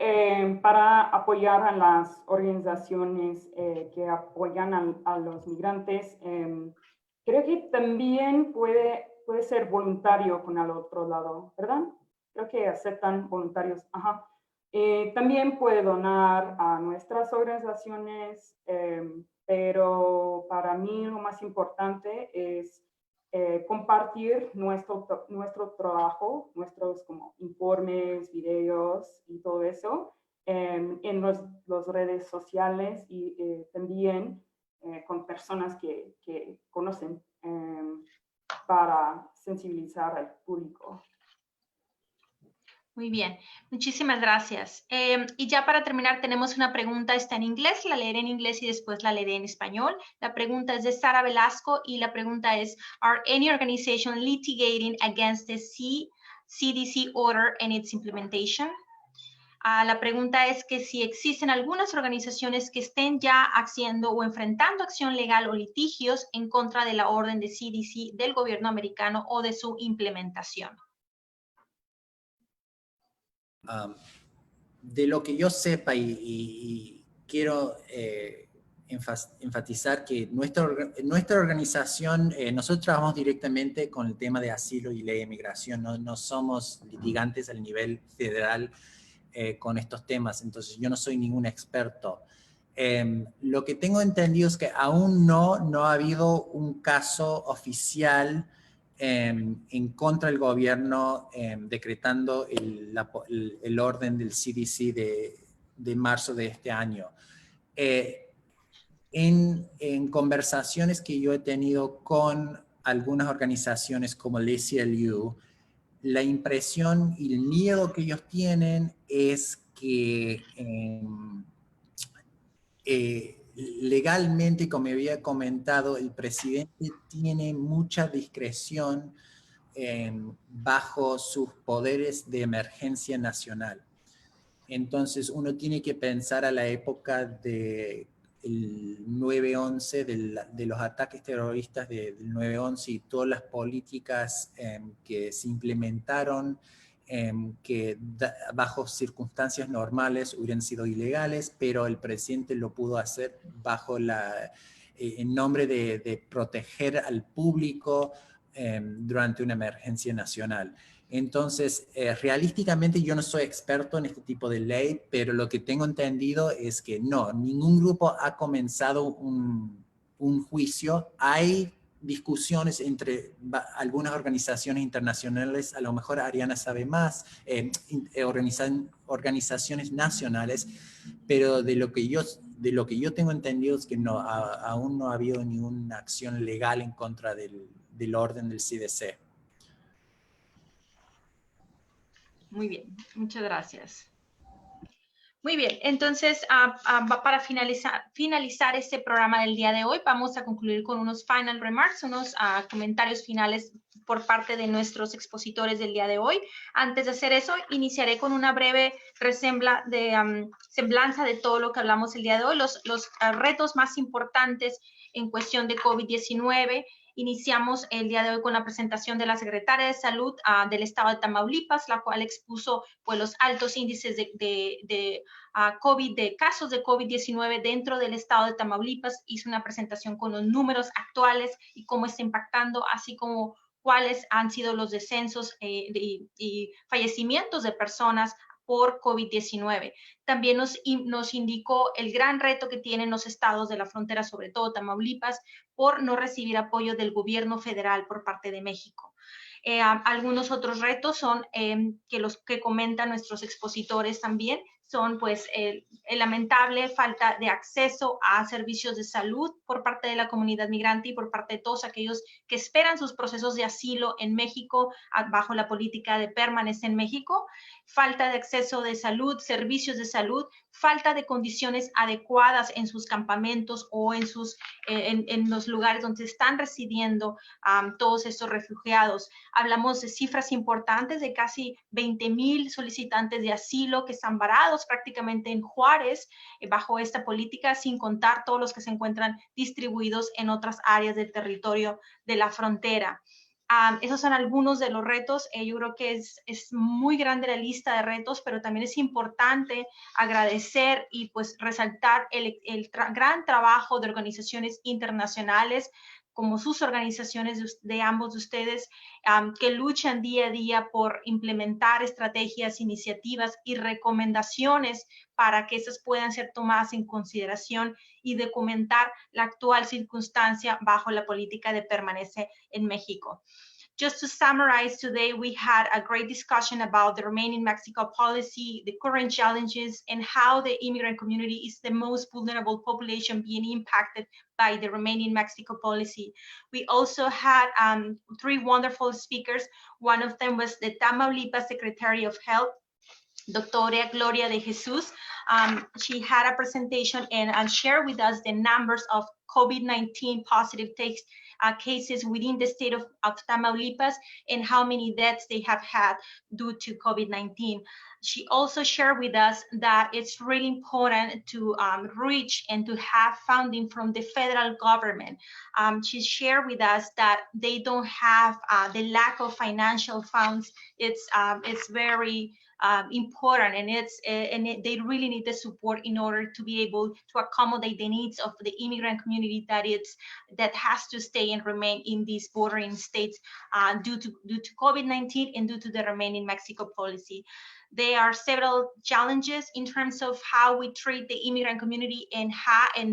para apoyar a las organizaciones que apoyan a los migrantes, creo que también puede ser voluntario con el otro lado, ¿verdad? Creo que aceptan voluntarios. Ajá. También puede donar a nuestras organizaciones, pero para mí lo más importante es compartir nuestro trabajo, nuestros como informes, videos y todo eso en las redes sociales y también con personas que conocen para sensibilizar al público. Muy bien, muchísimas gracias. Y ya para terminar tenemos una pregunta, está en inglés, la leeré en inglés y después la leeré en español. La pregunta es de Sara Velasco y la pregunta es, ¿Are any organization litigating against the CDC order and its implementation? La pregunta es que si existen algunas organizaciones que estén ya haciendo o enfrentando acción legal o litigios en contra de la orden de CDC del gobierno americano o de su implementación. De lo que yo sepa y quiero enfatizar que nuestra organización, nosotros trabajamos directamente con el tema de asilo y ley de migración, no somos litigantes al nivel federal con estos temas, entonces yo no soy ningún experto. Lo que tengo entendido es que aún no ha habido un caso oficial en contra del gobierno decretando el orden del CDC de marzo de este año. En conversaciones que yo he tenido con algunas organizaciones como el ACLU, la impresión y el miedo que ellos tienen es que legalmente, como había comentado, el presidente tiene mucha discreción bajo sus poderes de emergencia nacional. Entonces uno tiene que pensar a la época del 9/11, de los ataques terroristas del 9/11 y todas las políticas que se implementaron, que bajo circunstancias normales hubieran sido ilegales, pero el presidente lo pudo hacer bajo en nombre de proteger al público durante una emergencia nacional. Entonces, realísticamente yo no soy experto en este tipo de ley, pero lo que tengo entendido es que no, ningún grupo ha comenzado un juicio. Hay discusiones entre algunas organizaciones internacionales, a lo mejor Ariana sabe más, organizaciones nacionales, pero de lo que yo tengo entendido es que no, aún no ha habido ninguna acción legal en contra del orden del CDC. Muy bien, muchas gracias. Muy bien, entonces para finalizar este programa del día de hoy, vamos a concluir con unos final remarks, unos comentarios finales por parte de nuestros expositores del día de hoy. Antes de hacer eso, iniciaré con una breve semblanza de todo lo que hablamos el día de hoy, los retos más importantes en cuestión de COVID-19. Iniciamos el día de hoy con la presentación de la Secretaria de Salud del Estado de Tamaulipas, la cual expuso pues, los altos índices de casos de COVID-19 dentro del Estado de Tamaulipas. Hizo una presentación con los números actuales y cómo está impactando, así como cuáles han sido los descensos y fallecimientos de personas por COVID-19. También nos indicó el gran reto que tienen los estados de la frontera, sobre todo Tamaulipas, por no recibir apoyo del gobierno federal por parte de México. Algunos otros retos son que los que comentan nuestros expositores también son pues el lamentable falta de acceso a servicios de salud por parte de la comunidad migrante y por parte de todos aquellos que esperan sus procesos de asilo en México bajo la política de permanecer en México, falta de acceso de salud, servicios de salud, falta de condiciones adecuadas en sus campamentos o en los lugares donde están residiendo todos estos refugiados. Hablamos de cifras importantes de casi 20,000 solicitantes de asilo que están varados prácticamente en Juárez bajo esta política, sin contar todos los que se encuentran distribuidos en otras áreas del territorio de la frontera. Esos son algunos de los retos. Yo creo que es muy grande la lista de retos, pero también es importante agradecer y pues resaltar el gran trabajo de organizaciones internacionales como sus organizaciones de ambos de ustedes, que luchan día a día por implementar estrategias, iniciativas y recomendaciones para que esas puedan ser tomadas en consideración y documentar la actual circunstancia bajo la política de permanece en México. Just to summarize, today we had a great discussion about the Remain in Mexico policy, the current challenges, and how the immigrant community is the most vulnerable population being impacted by the Remain in Mexico policy. We also had 3 wonderful speakers. One of them was the Tamaulipas Secretary of Health, Doctora Gloria de Jesus. She had a presentation and shared with us the numbers of COVID-19 positive cases within the state of Tamaulipas and how many deaths they have had due to COVID-19. She also shared with us that it's really important to reach and to have funding from the federal government. She shared with us that they don't have the lack of financial funds. It's very important, and they really need the support in order to be able to accommodate the needs of the immigrant community that has to stay and remain in these bordering states due to COVID-19 and due to the Remain in Mexico policy. There are several challenges in terms of how we treat the immigrant community and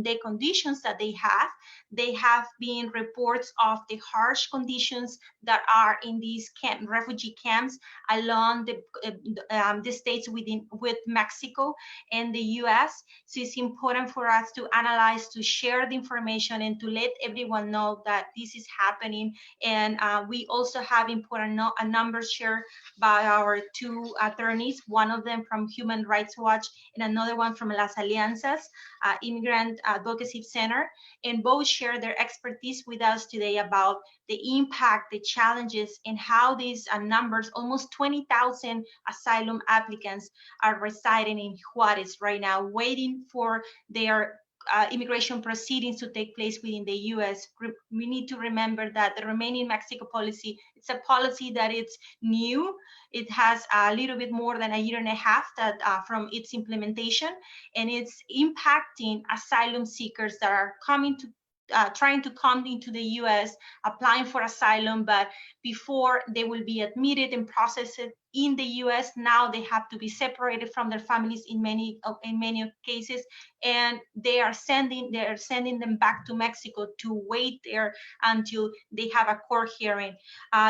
the conditions that they have. They have been reports of the harsh conditions that are in these refugee camps along the states with Mexico and the U.S. So it's important for us to analyze, to share the information, and to let everyone know that this is happening. And we also have important numbers shared by our two attorneys, one of them from Human Rights Watch and another one from Las Alianzas Immigrant Advocacy Center, and both share their expertise with us today about the impact, the challenges, and how these numbers, almost 20,000 asylum applicants, are residing in Juarez right now, waiting for their immigration proceedings to take place within the U.S. We need to remember that the Remain in Mexico policy, it's a policy that it's new. It has a little bit more than a year and a half that from its implementation, and it's impacting asylum seekers that are coming to trying to come into the U.S., applying for asylum, but before they will be admitted and processed in the U.S., now they have to be separated from their families in many cases, and they are sending them back to Mexico to wait there until they have a court hearing.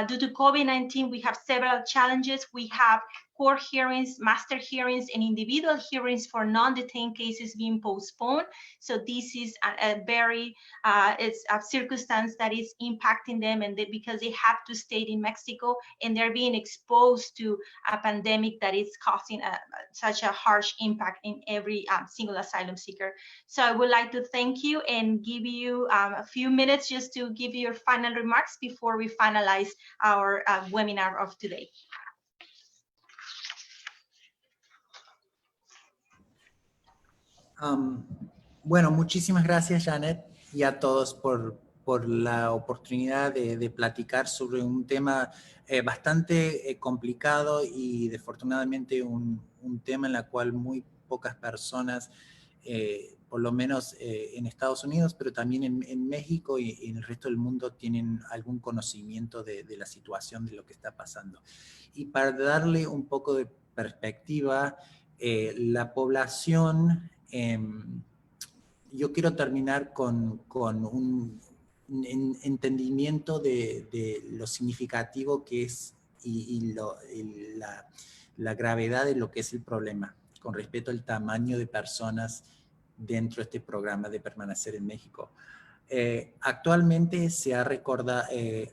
Due to COVID-19, we have several challenges. We have court hearings, master hearings, and individual hearings for non-detained cases being postponed. So this is a very it's a circumstance that is impacting them, and because they have to stay in Mexico and they're being exposed to a pandemic that is causing such a harsh impact in every single asylum seeker. So I would like to thank you and give you a few minutes just to give you your final remarks before we finalize our webinar of today. Bueno, muchísimas gracias, Janet, y a todos por la oportunidad de platicar sobre un tema bastante complicado y desafortunadamente un tema en el cual muy pocas personas, por lo menos en Estados Unidos, pero también en México y en el resto del mundo, tienen algún conocimiento de la situación, de lo que está pasando. Y para darle un poco de perspectiva, la población... yo quiero terminar con un entendimiento de lo significativo que es y la gravedad de lo que es el problema con respecto al tamaño de personas dentro de este programa de permanecer en México. Actualmente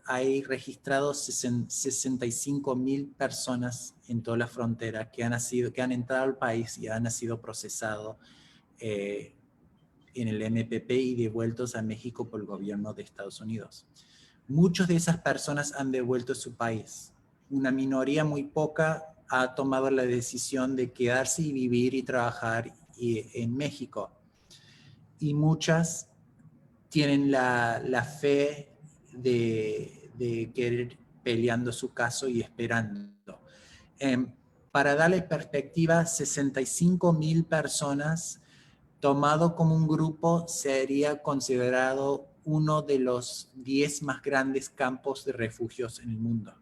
hay registrados 65,000 personas en toda la frontera que han entrado al país y han sido procesados en el MPP y devueltos a México por el gobierno de Estados Unidos. Muchas de esas personas han devuelto a su país. Una minoría muy poca ha tomado la decisión de quedarse y vivir y trabajar en México. Y muchas tienen la fe de querer peleando su caso y esperando. Para darle perspectiva, 65,000 personas tomado como un grupo sería considerado uno de los 10 más grandes campos de refugios en el mundo.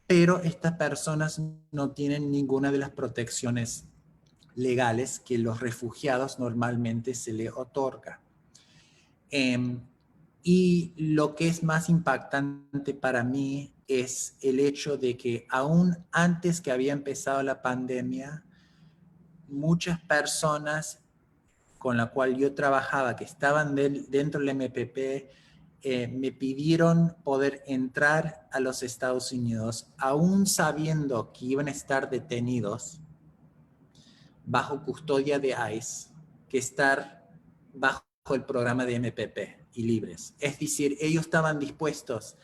Pero estas personas no tienen ninguna de las protecciones legales que los refugiados normalmente se les otorga. Y lo que es más impactante para mí es el hecho de que aún antes que había empezado la pandemia, muchas personas con las cuales yo trabajaba, que estaban dentro del MPP, me pidieron poder entrar a los Estados Unidos, aún sabiendo que iban a estar detenidos bajo custodia de ICE, que estar bajo el programa de MPP y libres. Es decir, ellos estaban dispuestos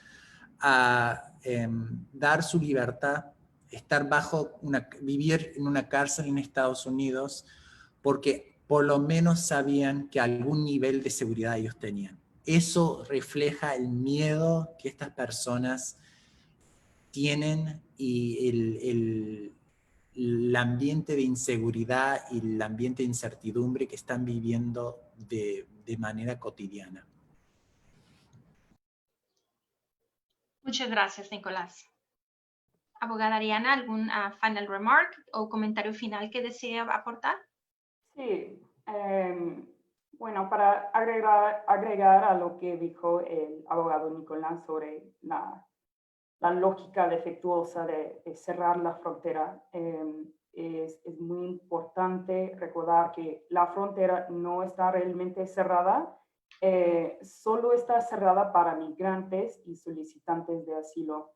a dar su libertad, vivir en una cárcel en Estados Unidos, porque por lo menos sabían que algún nivel de seguridad ellos tenían. Eso refleja el miedo que estas personas tienen y el ambiente de inseguridad y el ambiente de incertidumbre que están viviendo de manera cotidiana. Muchas gracias, Nicolás. Abogada Ariana, ¿algún final remark o comentario final que desea aportar? Sí, bueno, para agregar a lo que dijo el abogado Nicolás sobre la la lógica defectuosa de cerrar la frontera. Es muy importante recordar que la frontera no está realmente cerrada, solo está cerrada para migrantes y solicitantes de asilo.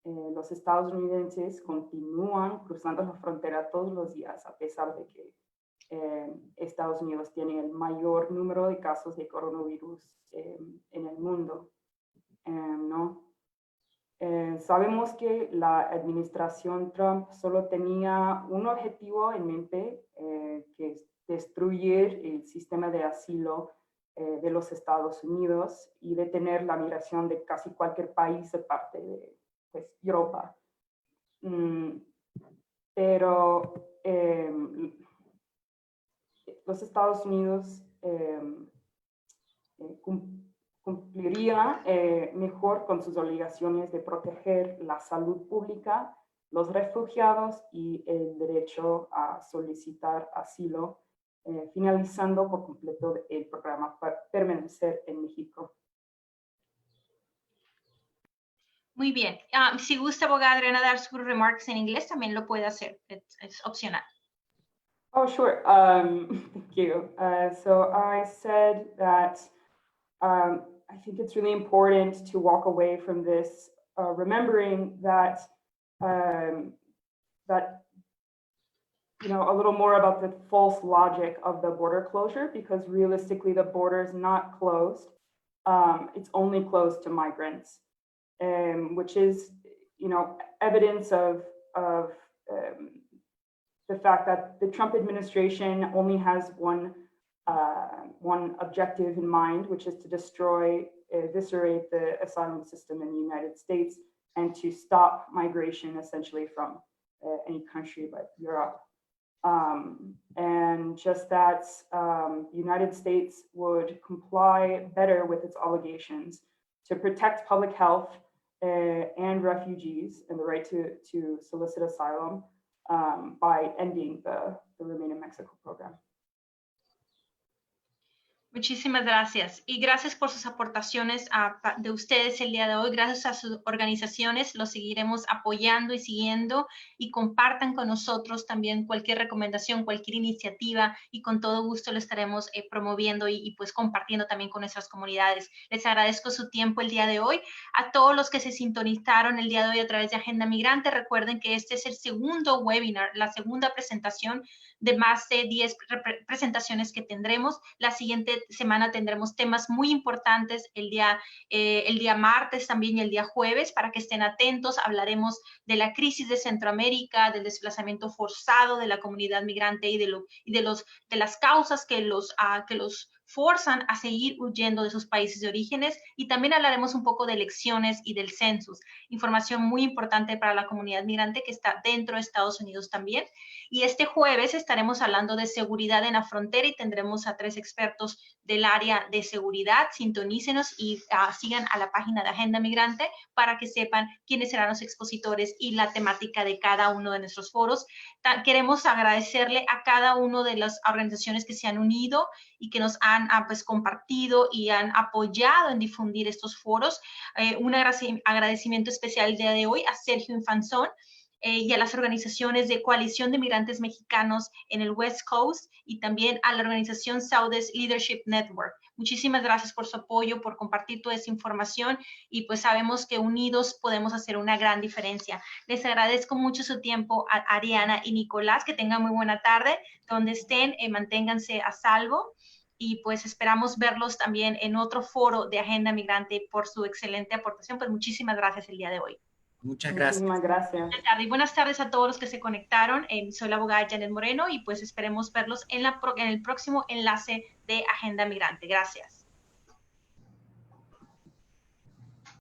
Los estadounidenses continúan cruzando la frontera todos los días, a pesar de que Estados Unidos tiene el mayor número de casos de coronavirus en el mundo, ¿no? Sabemos que la administración Trump solo tenía un objetivo en mente, que es destruir el sistema de asilo de los Estados Unidos y detener la migración de casi cualquier país de parte de Europa. Pero los Estados Unidos cumpliría mejor con sus obligaciones de proteger la salud pública, los refugiados y el derecho a solicitar asilo, finalizando por completo el programa para permanecer en México. Muy bien. Si gusta, abogada Adriana, dar sus remarks en inglés, también lo puede hacer. Es opcional. Oh, sure. Thank you. So I said that I think it's really important to walk away from this remembering that you know, a little more about the false logic of the border closure, because realistically the border is not closed. It's only closed to migrants, which is, you know, evidence of the fact that the Trump administration only has one objective in mind, which is to destroy, eviscerate the asylum system in the United States and to stop migration essentially from any country but Europe. And just that the United States would comply better with its obligations to protect public health and refugees and the right to solicit asylum by ending the Remain in Mexico program. Muchísimas gracias. Y gracias por sus aportaciones de ustedes el día de hoy. Gracias a sus organizaciones. Los seguiremos apoyando y siguiendo. Y compartan con nosotros también cualquier recomendación, cualquier iniciativa. Y con todo gusto lo estaremos promoviendo y pues compartiendo también con nuestras comunidades. Les agradezco su tiempo el día de hoy. A todos los que se sintonizaron el día de hoy a través de Agenda Migrante, recuerden que este es el segundo webinar, la segunda presentación de más de 10 presentaciones que tendremos. La siguiente semana tendremos temas muy importantes el día martes también y el día jueves, para que estén atentos. Hablaremos de la crisis de Centroamérica, del desplazamiento forzado de la comunidad migrante y de las causas que los forzan a seguir huyendo de sus países de orígenes, y también hablaremos un poco de elecciones y del census, información muy importante para la comunidad migrante que está dentro de Estados Unidos también. Y este jueves estaremos hablando de seguridad en la frontera y tendremos a 3 expertos del área de seguridad. Sintonícenos y sigan a la página de Agenda Migrante para que sepan quiénes serán los expositores y la temática de cada uno de nuestros foros. Queremos agradecerle a cada una de las organizaciones que se han unido y que nos han pues compartido y han apoyado en difundir estos foros. Un agradecimiento especial el día de hoy a Sergio Infanzón y a las organizaciones de Coalición de Migrantes Mexicanos en el West Coast y también a la organización Southeast Leadership Network. Muchísimas gracias por su apoyo, por compartir toda esa información, y pues sabemos que unidos podemos hacer una gran diferencia. Les agradezco mucho su tiempo a Ariana y Nicolás. Que tengan muy buena tarde. Donde estén, manténganse a salvo. Y pues esperamos verlos también en otro foro de Agenda Migrante por su excelente aportación. Pues muchísimas gracias el día de hoy. Muchas gracias. Muchísimas gracias. Y buenas tardes a todos los que se conectaron. Soy la abogada Janet Moreno y pues esperemos verlos en el próximo enlace de Agenda Migrante. Gracias.